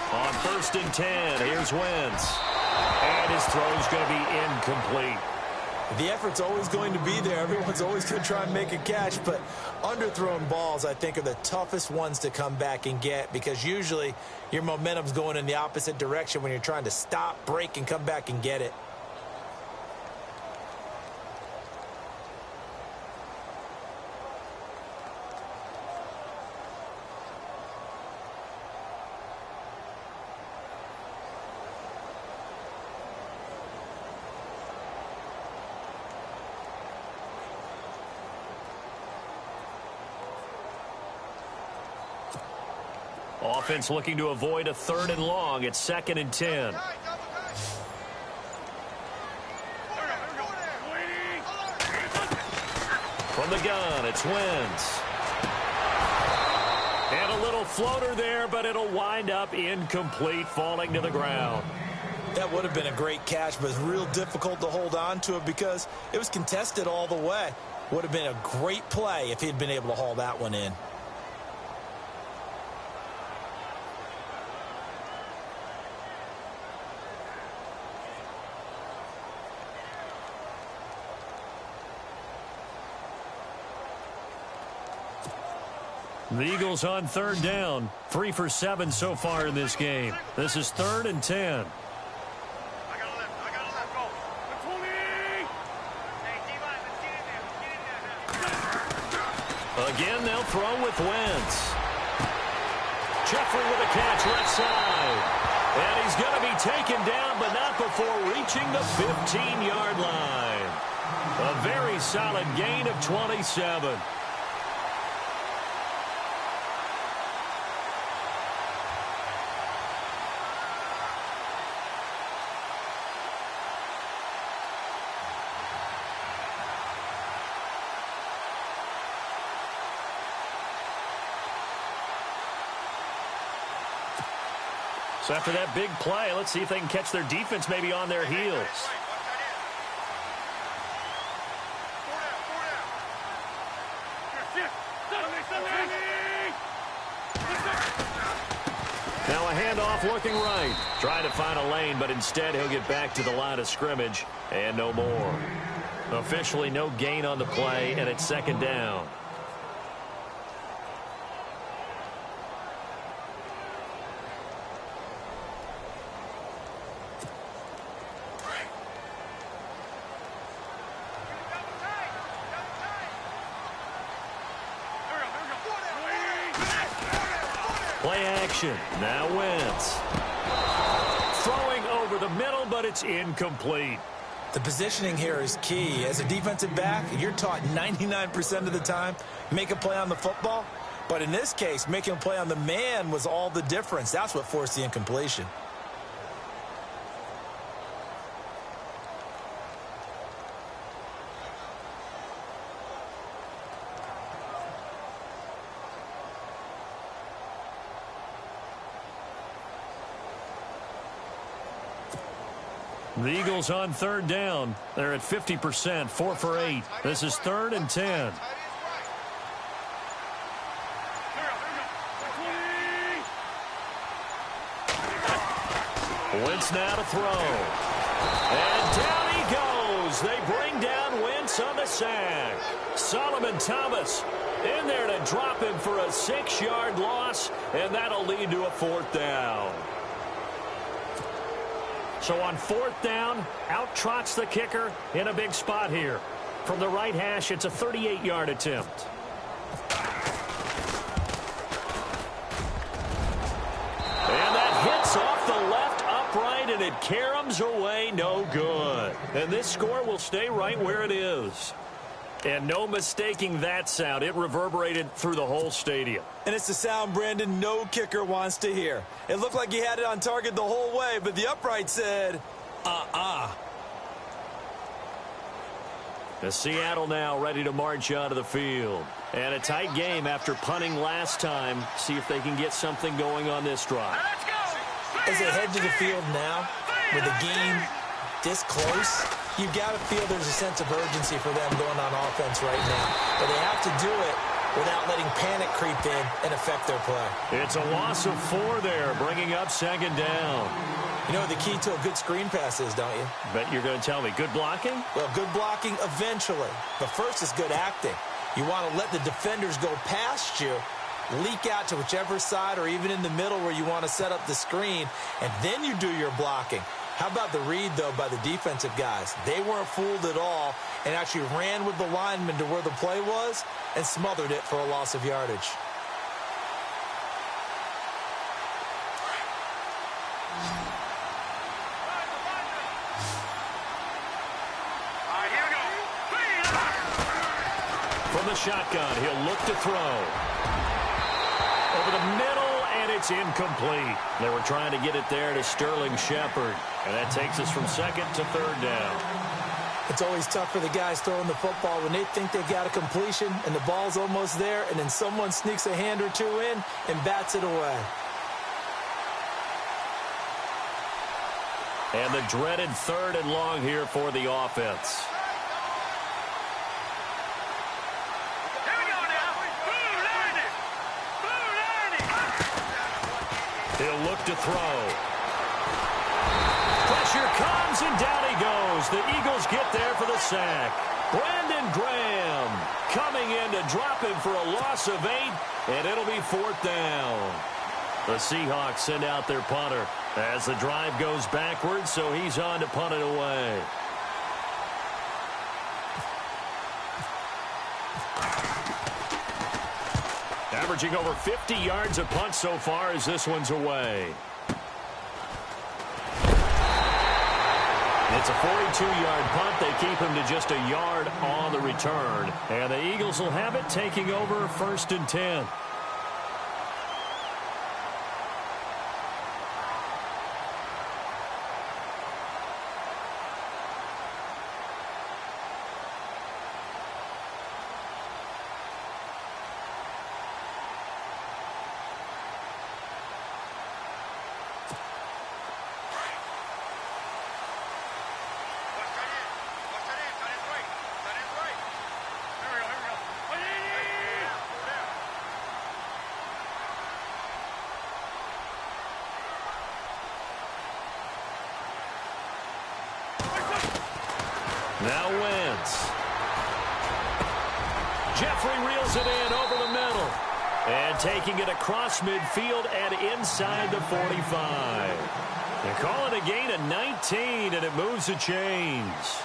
On 1st and 10, here's Wentz. And his throw's going to be incomplete. The effort's always going to be there. Everyone's always going to try and make a catch, but underthrown balls, I think, are the toughest ones to come back and get because usually your momentum's going in the opposite direction when you're trying to stop, break, and come back and get it. Offense looking to avoid a 3rd and long. It's 2nd and 10. From the gun, it's Wentz. And a little floater there, but it'll wind up incomplete, falling to the ground. That would have been a great catch, but it's real difficult to hold on to it because it was contested all the way. Would have been a great play if he'd been able to haul that one in. The Eagles on 3rd down. 3 for 7 so far in this game. This is 3rd and 10. Again, they'll throw with Wentz. Jeffrey with a catch left side. And he's going to be taken down, but not before reaching the 15-yard line. A very solid gain of 27. So after that big play, let's see if they can catch their defense maybe on their heels. Now a handoff looking right. Trying to find a lane, but instead he'll get back to the line of scrimmage and no more. Officially no gain on the play, and it's 2nd down. Play action. Now Wentz. Throwing over the middle, but it's incomplete. The positioning here is key. As a defensive back, you're taught 99% of the time, make a play on the football. But in this case, making a play on the man was all the difference. That's what forced the incompletion. The Eagles on third down. They're at 50%, 4 for 8. This is 3rd and 10. Wentz now to throw. And down he goes. They bring down Wentz on the sack. Solomon Thomas in there to drop him for a 6-yard loss, and that'll lead to a 4th down. So on 4th down, out trots the kicker in a big spot here. From the right hash, it's a 38-yard attempt. And that hits off the left upright, and it caroms away, no good. And this score will stay right where it is. And no mistaking that sound. It reverberated through the whole stadium. And it's the sound, Brandon, no kicker wants to hear. It looked like he had it on target the whole way, but the upright said, The Seattle now ready to march onto the field. And a tight game after punting last time. See if they can get something going on this drive. As they head to the field now, with the game this close, you've got to feel there's a sense of urgency for them going on offense right now. But they have to do it without letting panic creep in and affect their play. It's a loss of 4 there, bringing up 2nd down. You know what the key to a good screen pass is, don't you? Bet you're going to tell me. Good blocking? Well, good blocking eventually. But first is good acting. You want to let the defenders go past you, leak out to whichever side or even in the middle where you want to set up the screen, and then you do your blocking. How about the read, though, by the defensive guys? They weren't fooled at all and actually ran with the lineman to where the play was and smothered it for a loss of yardage. From the shotgun, he'll look to throw. Over the middle, and it's incomplete. They were trying to get it there to Sterling Shepard. And that takes us from 2nd to 3rd down. It's always tough for the guys throwing the football when they think they've got a completion and the ball's almost there, and then someone sneaks a hand or two in and bats it away. And the dreaded 3rd and long here for the offense. He'll look to throw. Pressure comes, and down he goes. The Eagles get there for the sack. Brandon Graham coming in to drop him for a loss of 8, and it'll be 4th down. The Seahawks send out their punter as the drive goes backwards, so he's on to punt it away. Averaging over 50 yards a punt so far as this one's away. It's a 42-yard punt. They keep him to just a yard on the return. And the Eagles will have it, taking over 1st and 10. Now Wentz. Jeffrey reels it in over the middle. And taking it across midfield and inside the 45. They call it a gain of 19, and it moves the chains.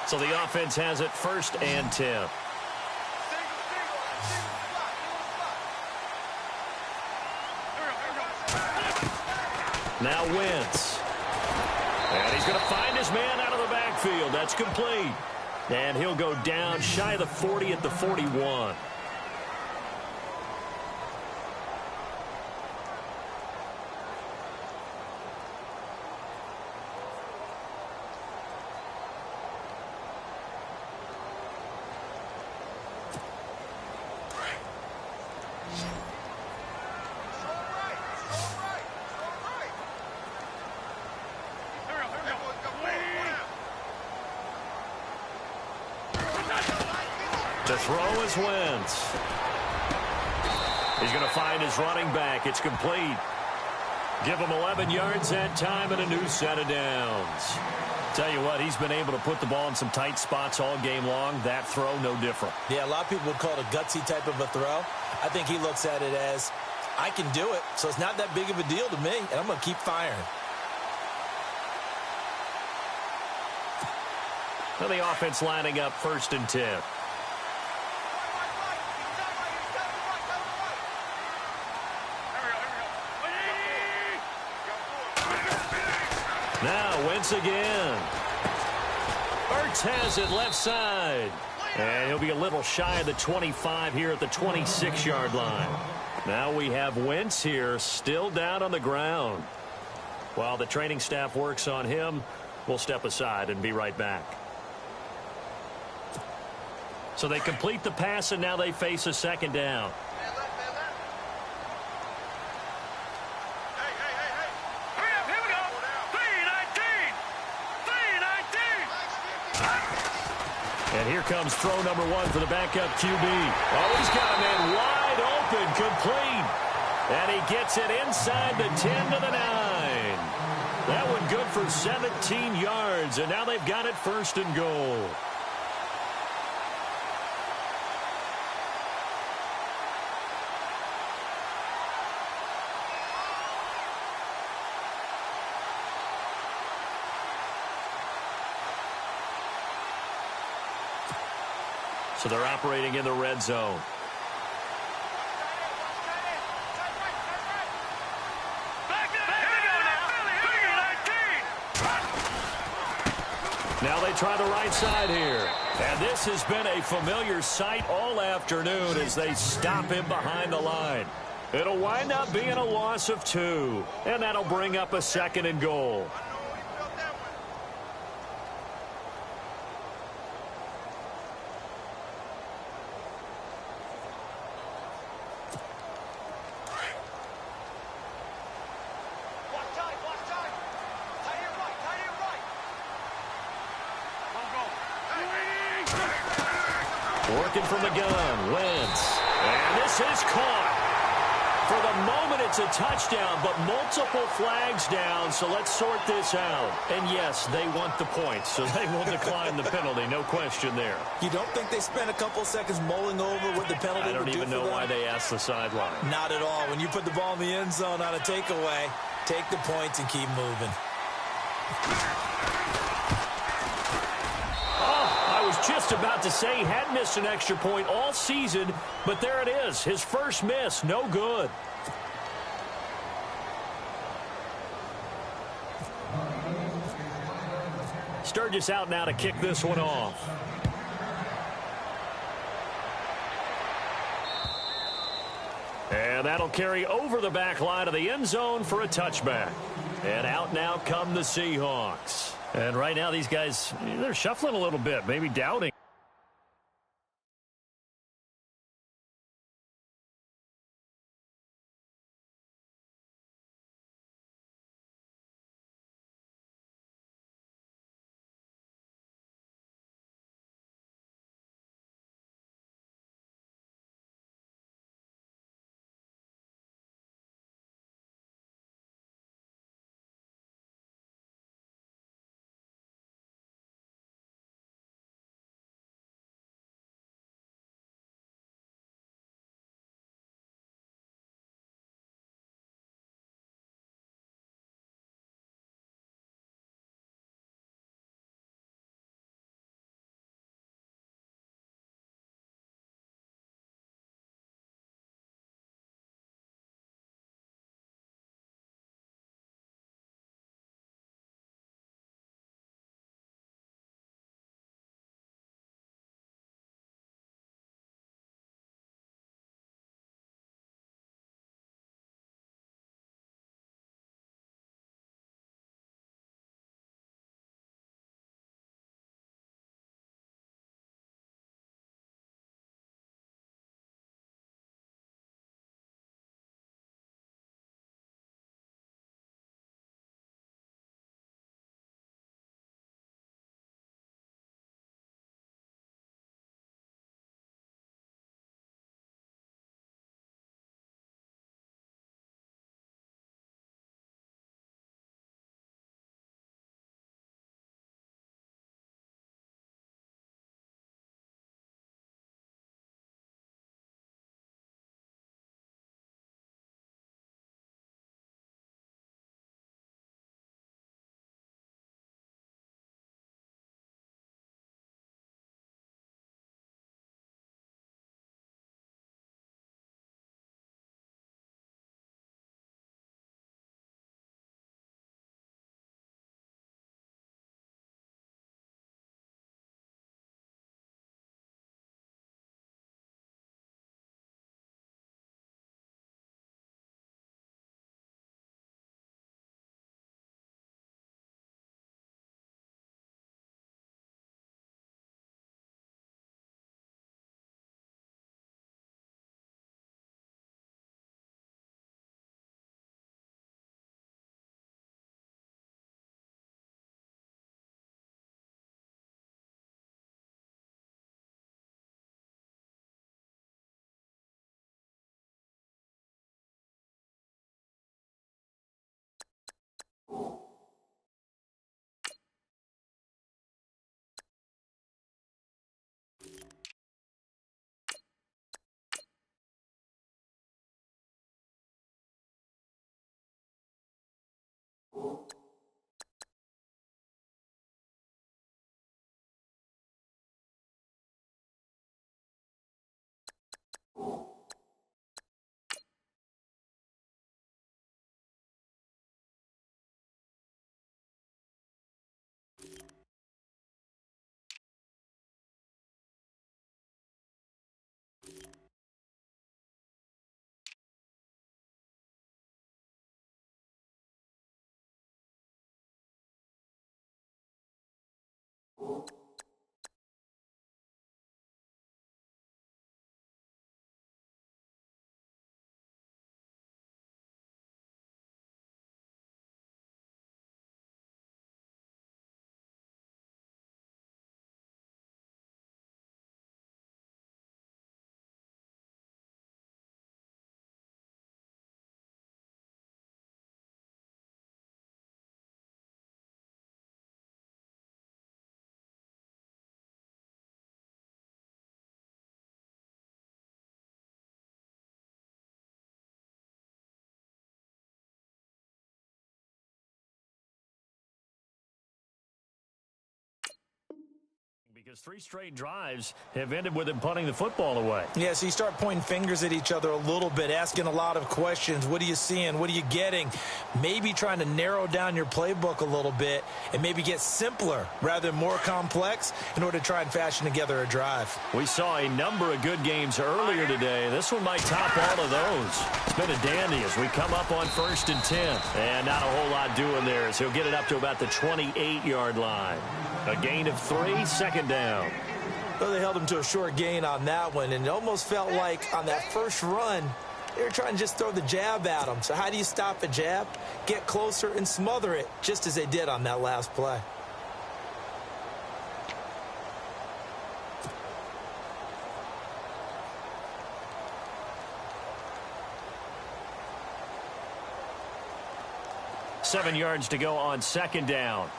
So the offense has it 1st and 10. Now Wentz. And he's going to find his man out of the backfield. That's complete. And he'll go down shy of the 40 at the 41. To throw is Wentz. He's going to find his running back. It's complete. Give him 11 yards that time and a new set of downs. Tell you what, he's been able to put the ball in some tight spots all game long. That throw, no different. Yeah, a lot of people would call it a gutsy type of a throw. I think he looks at it as, I can do it, so it's not that big of a deal to me, and I'm going to keep firing. Well, the offense lining up 1st and 10. Now, Wentz again. Ertz has it left side. And he'll be a little shy of the 25 here at the 26-yard line. Now we have Wentz here still down on the ground. While the training staff works on him, we'll step aside and be right back. So they complete the pass, and now they face a 2nd down. And here comes throw number 1 for the backup QB. Oh, he's got a man wide open, complete. And he gets it inside the 10 to the 9. That one good for 17 yards, and now they've got it 1st and goal. So they're operating in the red zone. Now they try the right side here. And this has been a familiar sight all afternoon as they stop him behind the line. It'll wind up being a loss of 2. And that'll bring up a 2nd and goal. Working from the gun, Wentz. And this is caught. For the moment, it's a touchdown, but multiple flags down, so let's sort this out. And yes, they want the points, so they will decline the penalty, no question there. You don't think they spent a couple seconds mulling over what the penalty I don't even know why they asked the sideline. Not at all. When you put the ball in the end zone on a takeaway, take the points and keep moving. I was just about to say he had missed an extra point all season, but there it is. His first miss, no good. Sturgis out now to kick this one off. And that'll carry over the back line of the end zone for a touchback. And out now come the Seahawks. And right now these guys, they're shuffling a little bit, maybe doubting. Because 3 straight drives have ended with him punting the football away. Yeah, so you start pointing fingers at each other a little bit, asking a lot of questions. What are you seeing? What are you getting? Maybe trying to narrow down your playbook a little bit and maybe get simpler rather than more complex in order to try and fashion together a drive. We saw a number of good games earlier today. This one might top all of those. It's been a dandy as we come up on 1st and 10. And not a whole lot doing there as he'll get it up to about the 28-yard line. A gain of 3, second down. Well, they held him to a short gain on that one, and it almost felt like on that first run, they were trying to just throw the jab at him. So how do you stop a jab? Get closer and smother it, just as they did on that last play. Seven yards to go on second down.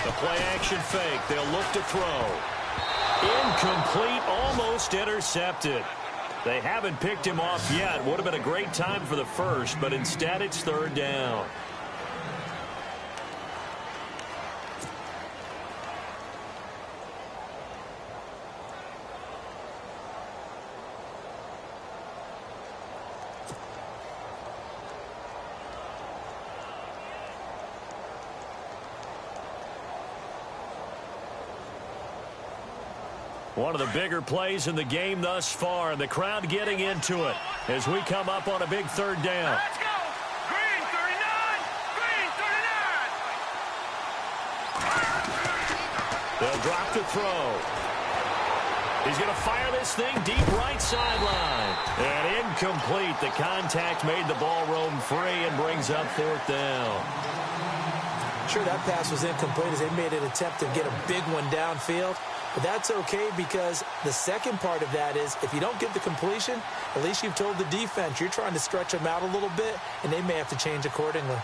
The play action fake. They'll look to throw. Incomplete, almost intercepted. They haven't picked him off yet. Would have been a great time for the first, but instead it's third down. One of the bigger plays in the game thus far, and the crowd getting into it as we come up on a big third down. Let's go! Green 39! Green 39! They'll drop the throw. He's going to fire this thing deep right sideline. And incomplete. The contact made the ball roam free and brings up fourth down. Sure, that pass was incomplete as they made an attempt to get a big one downfield. But that's okay because the second part of that is if you don't get the completion, at least you've told the defense you're trying to stretch them out a little bit, and they may have to change accordingly.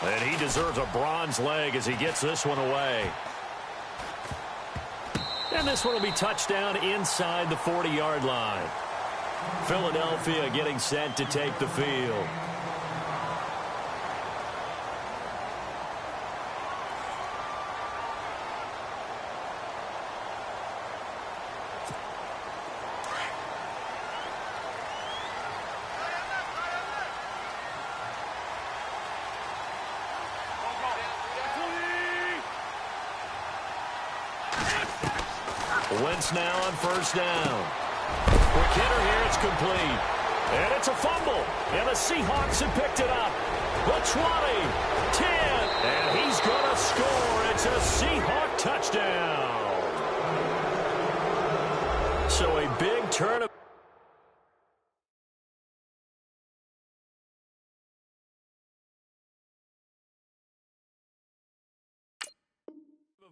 And he deserves a bronze leg as he gets this one away. And this one will be touchdown inside the 40-yard line. Philadelphia getting set to take the field. Wentz now on first down. Quick hitter here, it's complete. And it's a fumble. And the Seahawks have picked it up. The 20, 10, and he's going to score. It's a Seahawk touchdown. So a big turn of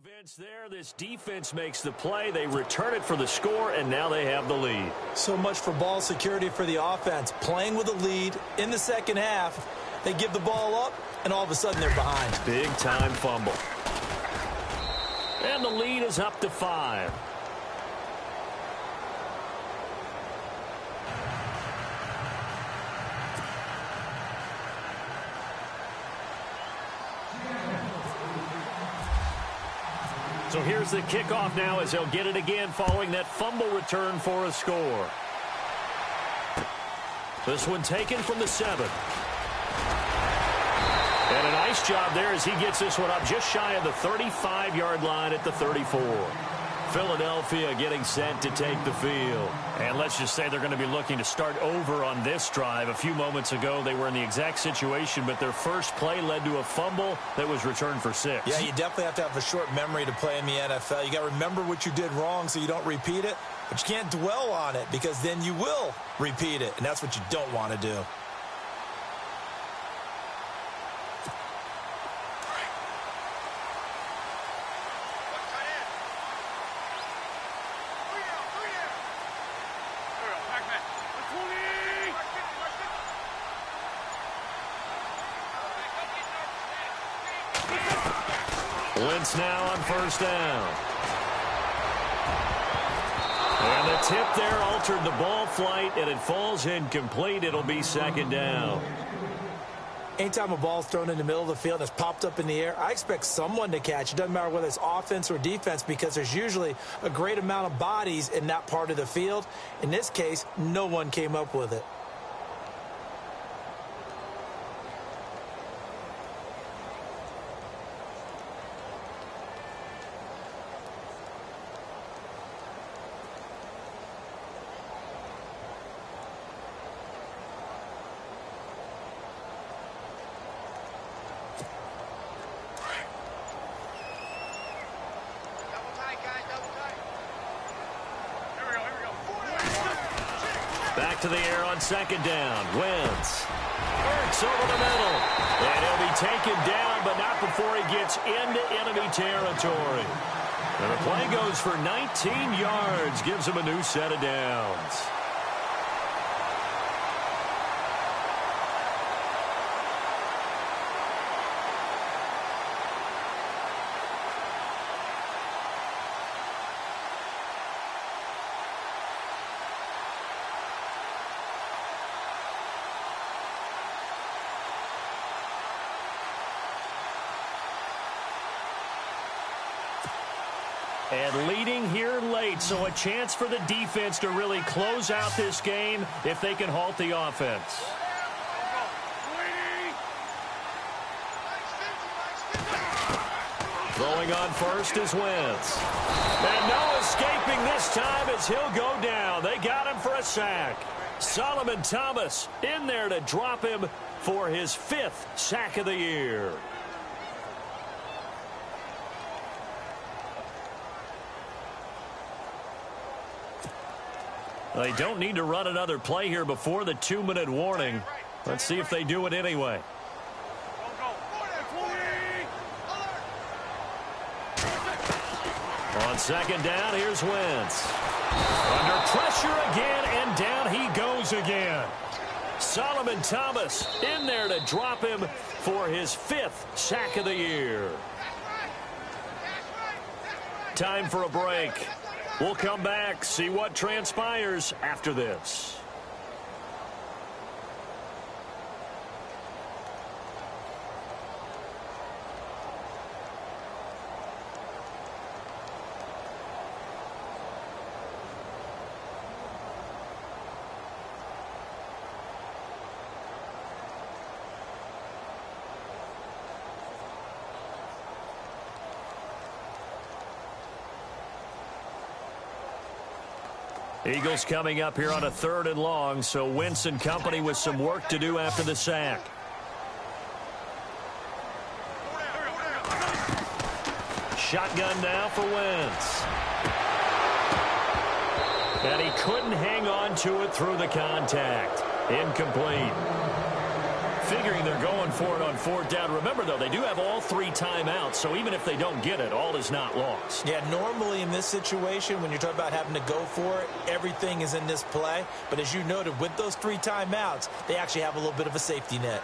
events there. This defense makes the play. They return it for the score, and now they have the lead. So much for ball security for the offense. Playing with a lead in the second half, they give the ball up, and all of a sudden they're behind. Big-time fumble. And the lead is up to 5. So here's the kickoff now as they'll get it again following that fumble return for a score. This one taken from the 7. And a nice job there as he gets this one up just shy of the 35-yard line at the 34. Philadelphia getting set to take the field. And let's just say they're going to be looking to start over on this drive. A few moments ago, they were in the exact situation, but their first play led to a fumble that was returned for 6. Yeah, you definitely have to have a short memory to play in the NFL. You got to remember what you did wrong so you don't repeat it, but you can't dwell on it because then you will repeat it, and that's what you don't want to do. Wentz now on first down. And the tip there altered the ball flight, and it falls incomplete. It'll be second down. Anytime a ball's thrown in the middle of the field and it's popped up in the air, I expect someone to catch. It doesn't matter whether it's offense or defense because there's usually a great amount of bodies in that part of the field. In this case, no one came up with it. Back to the air on second down. Wentz works over the middle. And he'll be taken down, but not before he gets into enemy territory. And the play goes for 19 yards. Gives him a new set of downs. And leading here late, so a chance for the defense to really close out this game if they can halt the offense. Throwing on first is Wentz. And no escaping this time as he'll go down. They got him for a sack. Solomon Thomas in there to drop him for his 5th sack of the year. They don't need to run another play here before the 2-minute warning. Let's see if they do it anyway. On second down, here's Wentz. Under pressure again, and down he goes again. Solomon Thomas in there to drop him for his 5th sack of the year. Time for a break. We'll come back, see what transpires after this. Eagles coming up here on a 3rd and long, so Wentz and company with some work to do after the sack. Shotgun now for Wentz. And he couldn't hang on to it through the contact. Incomplete. Figuring they're going for it on 4th down. Remember, though, they do have all 3 timeouts, so even if they don't get it, all is not lost. Yeah, normally in this situation, when you're talking about having to go for it, everything is in this play. But as you noted, with those 3 timeouts, they actually have a little bit of a safety net.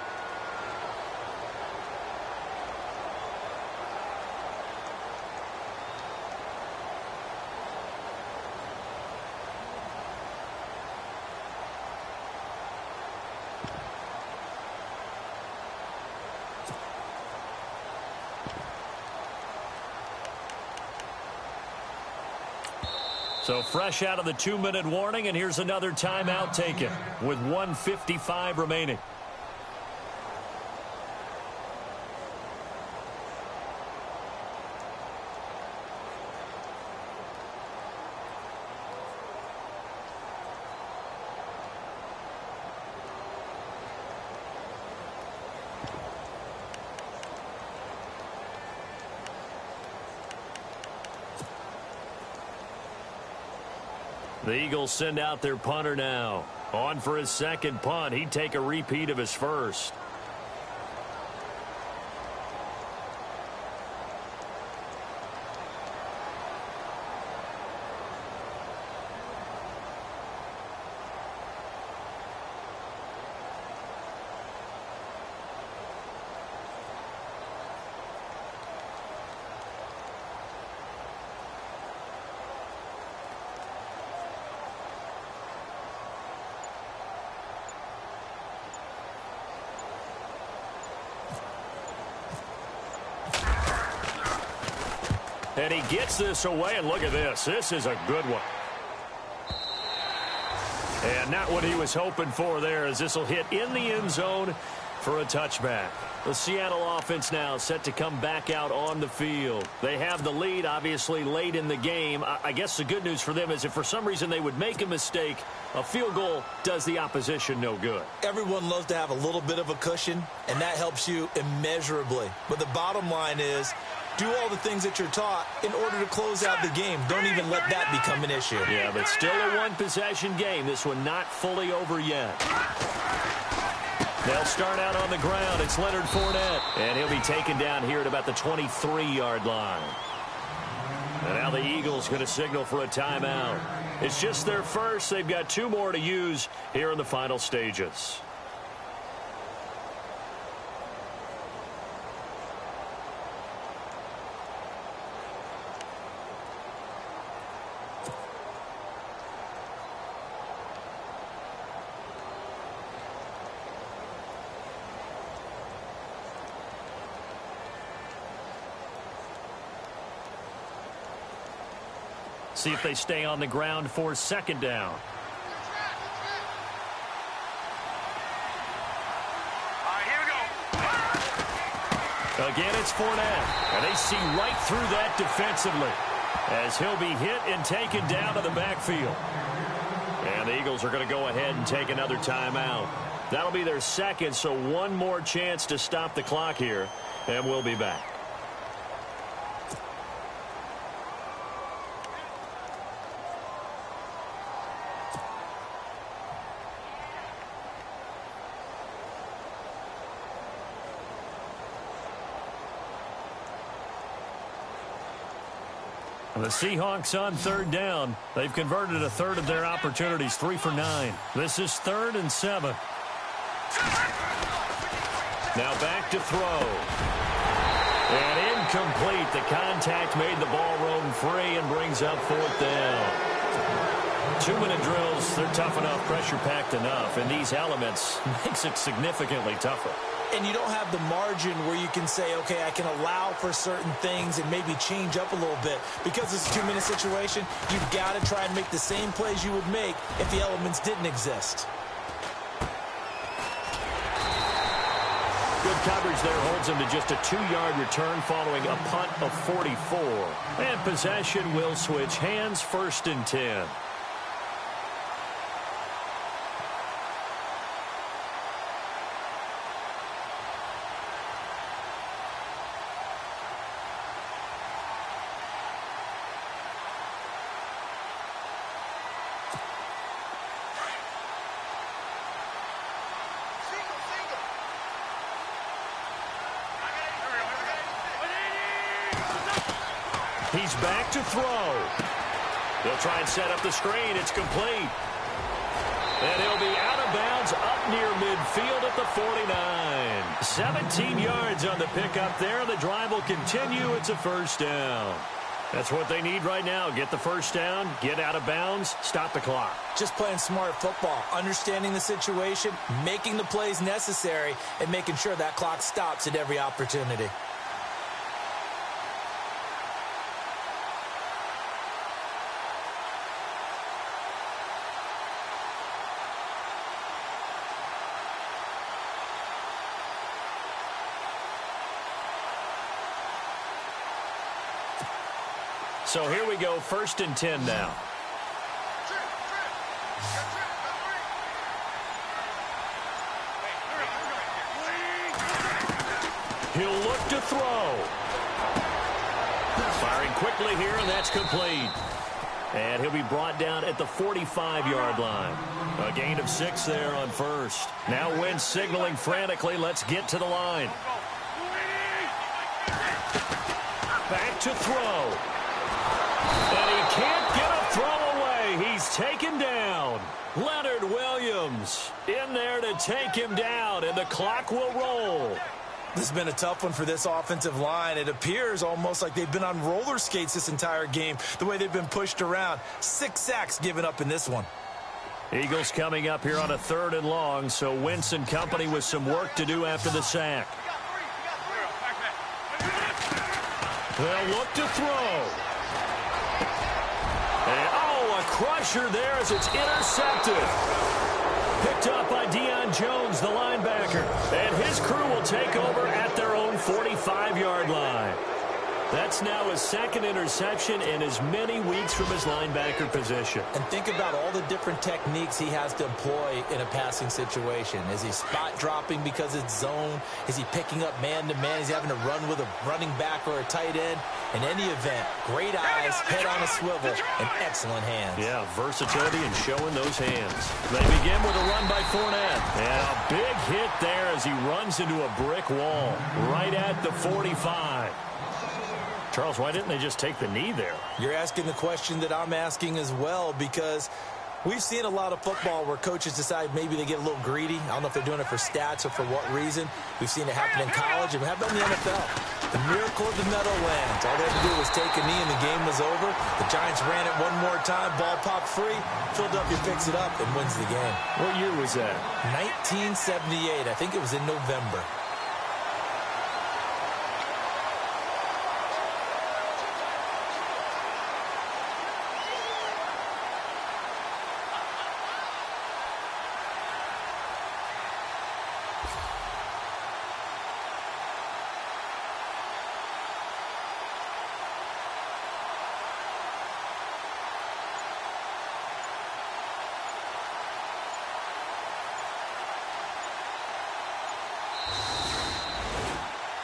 So fresh out of the 2-minute warning, and here's another timeout taken with 1:55 remaining. The Eagles send out their punter now. On for his second punt. He'd take a repeat of his first. And he gets this away, and look at this. This is a good one. And not what he was hoping for there, as this will hit in the end zone for a touchback. The Seattle offense now set to come back out on the field. They have the lead, obviously, late in the game. I guess the good news for them is if for some reason they would make a mistake, a field goal does the opposition no good. Everyone loves to have a little bit of a cushion, and that helps you immeasurably. But the bottom line is, do all the things that you're taught in order to close out the game. Don't even let that become an issue. Yeah, but still a one-possession game. This one not fully over yet. They'll start out on the ground. It's Leonard Fournette. And he'll be taken down here at about the 23-yard line. And now the Eagles going to signal for a timeout. It's just their first. They've got 2 more to use here in the final stages. See if they stay on the ground for second down. Here we go. Again, it's Fournette. And they see right through that defensively as he'll be hit and taken down to the backfield. And the Eagles are going to go ahead and take another timeout. That'll be their second, so one more chance to stop the clock here, and we'll be back. The Seahawks on third down. They've converted a third of their opportunities, 3 for 9. This is 3rd and 7. Now back to throw. And incomplete. The contact made the ball roam free and brings up 4th down. 2-minute drills, they're tough enough, pressure-packed enough, and these elements makes it significantly tougher. And you don't have the margin where you can say, okay, I can allow for certain things and maybe change up a little bit. Because it's a 2-minute situation, you've got to try and make the same plays you would make if the elements didn't exist. Good coverage there holds him to just a 2-yard return following a punt of 44. And possession will switch hands, 1st and 10. He's back to throw. They'll try and set up the screen. It's complete. And he'll be out of bounds up near midfield at the 49. 17 yards on the pickup there. The drive will continue. It's a 1st down. That's what they need right now. Get the 1st down, get out of bounds, stop the clock. Just playing smart football, understanding the situation, making the plays necessary, and making sure that clock stops at every opportunity. So here we go, 1st and 10 now. He'll look to throw. Firing quickly here, and that's complete. And he'll be brought down at the 45-yard line. A gain of 6 there on first. Now Wentz signaling frantically, let's get to the line. Back to throw. And he can't get a throw away. He's taken down. Leonard Williams in there to take him down, and the clock will roll. This has been a tough one for this offensive line. It appears almost like they've been on roller skates this entire game, the way they've been pushed around. 6 sacks given up in this one. Eagles coming up here on a 3rd and long, so Wentz and company with some work to do after the sack. They'll look to throw. And, a crusher there as it's intercepted. Picked up by Deion Jones, the linebacker. And his crew will take over at their own 45-yard line. That's now his 2nd interception in as many weeks from his linebacker position. And think about all the different techniques he has to employ in a passing situation. Is he spot dropping because it's zone? Is he picking up man-to-man? Is he having to run with a running back or a tight end? In any event, great eyes, head on a swivel, and excellent hands. Yeah, versatility and showing those hands. They begin with a run by Fournette. And a big hit there as he runs into a brick wall right at the 45. Charles, why didn't they just take the knee there? You're asking the question that I'm asking as well, because we've seen a lot of football where coaches decide maybe they get a little greedy. I don't know if they're doing it for stats or for what reason. We've seen it happen in college, and how about in the NFL? The miracle of the Meadowlands. All they had to do was take a knee, and the game was over. The Giants ran it one more time. Ball popped free. Philadelphia picks it up and wins the game. What year was that? 1978. I think it was in November.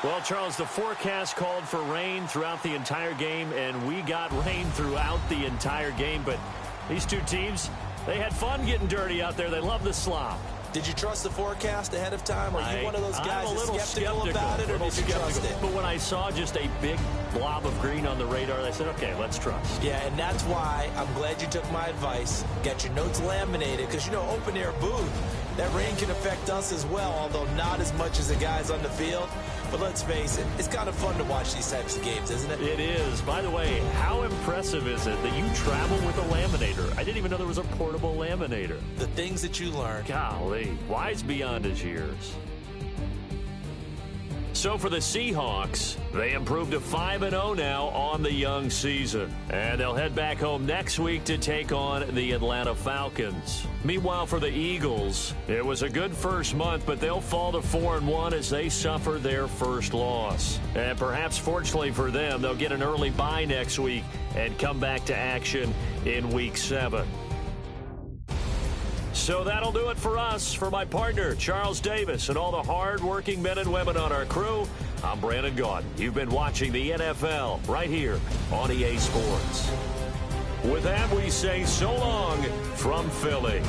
Well, Charles, the forecast called for rain throughout the entire game, and we got rain throughout the entire game. But these two teams, they had fun getting dirty out there. They love the slop. Did you trust the forecast ahead of time? Are you one of those guys I'm a little skeptical about it, or did you trust it? But when I saw just a big blob of green on the radar, I said, okay, let's trust. Yeah, and that's why I'm glad you took my advice. Get your notes laminated, because, open air booth, that rain can affect us as well, although not as much as the guys on the field. But let's face it, it's kind of fun to watch these types of games, isn't it? It is. By the way, how impressive is it that you travel with a laminator? I didn't even know there was a portable laminator. The things that you learn. Golly, wise beyond his years. So for the Seahawks, they improved to 5-0 now on the young season. And they'll head back home next week to take on the Atlanta Falcons. Meanwhile, for the Eagles, it was a good first month, but they'll fall to 4-1 as they suffer their first loss. And perhaps fortunately for them, they'll get an early bye next week and come back to action in Week 7. So that'll do it for us. For my partner, Charles Davis, and all the hard-working men and women on our crew, I'm Brandon Gaudin. You've been watching the NFL right here on EA Sports. With that, we say so long from Philly.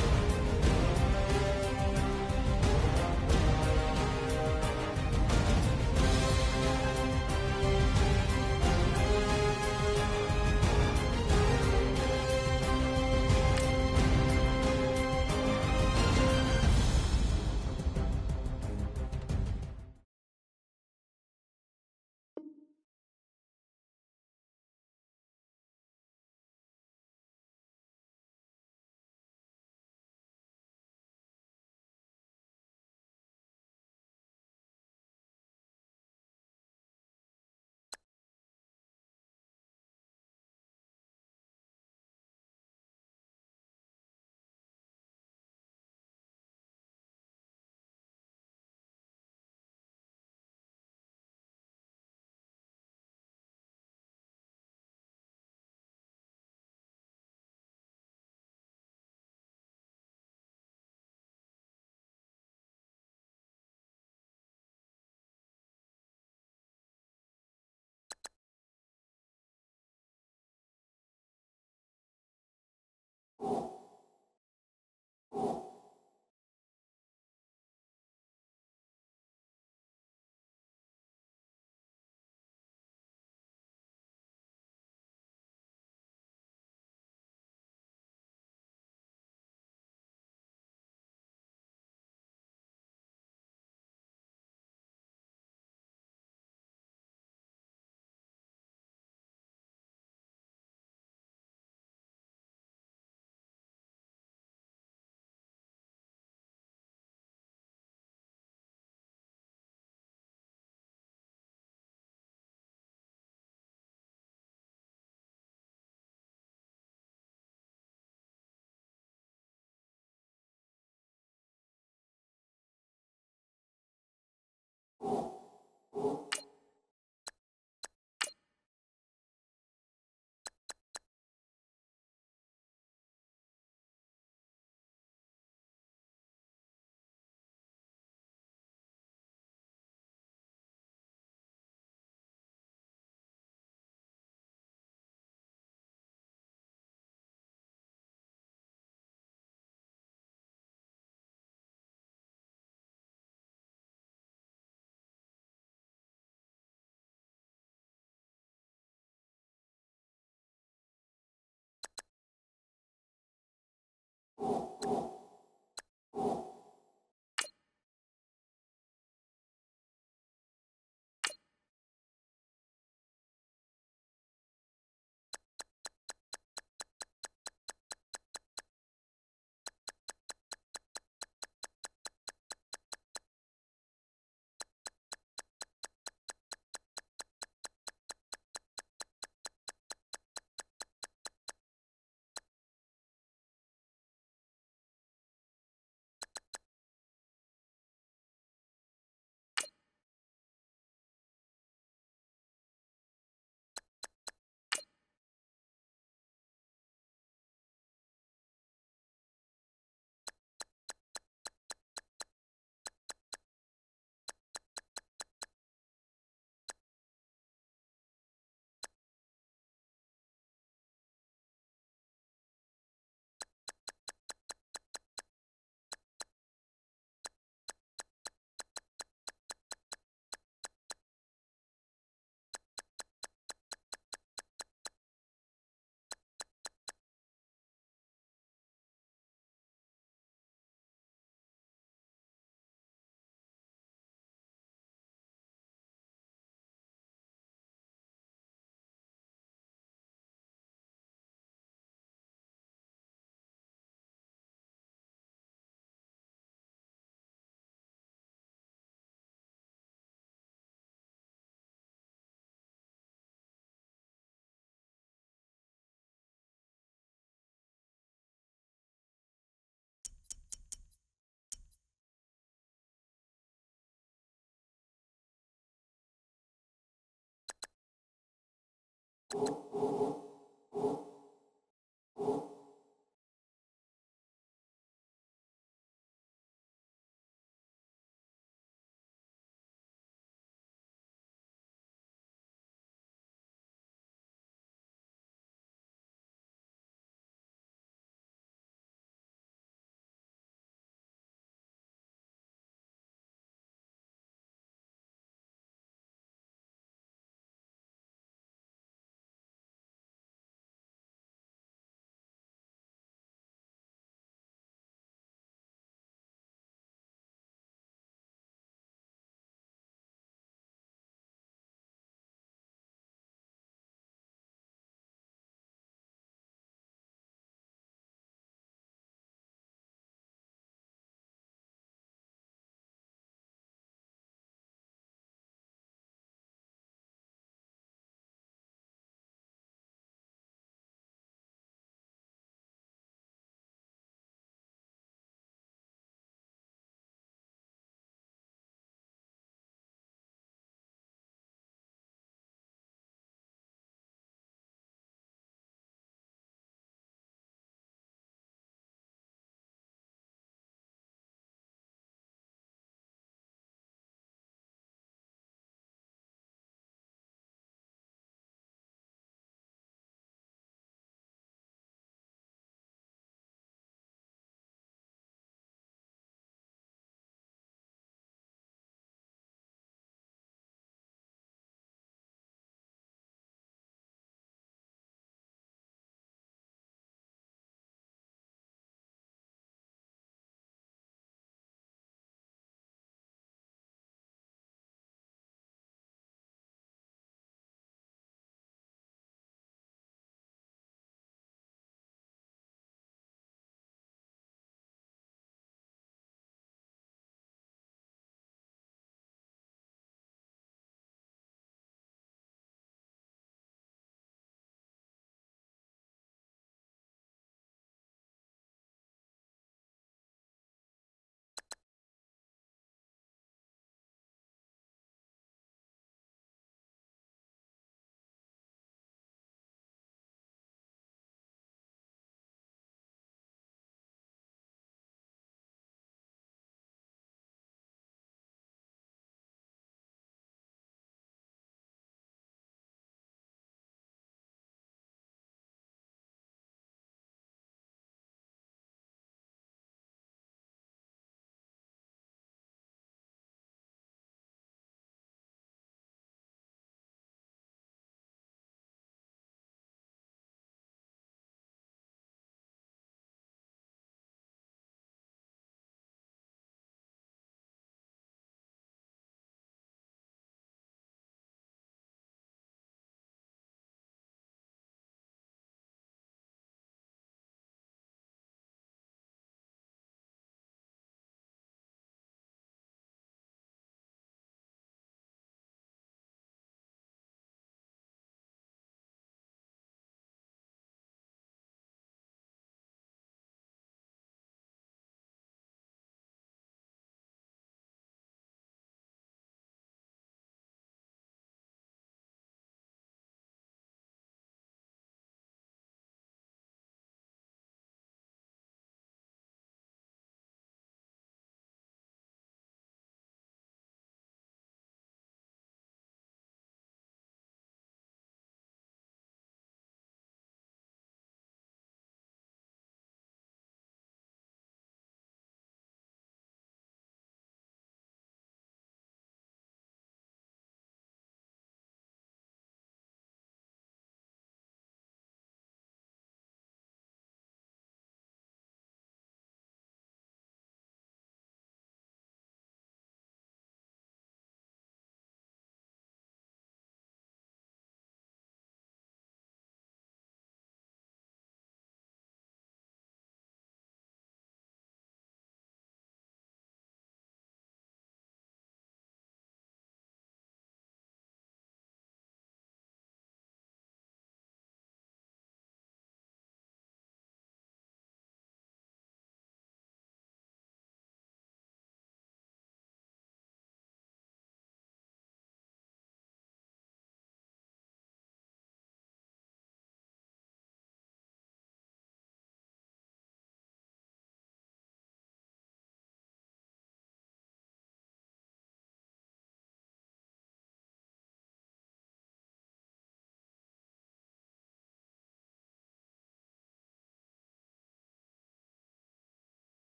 you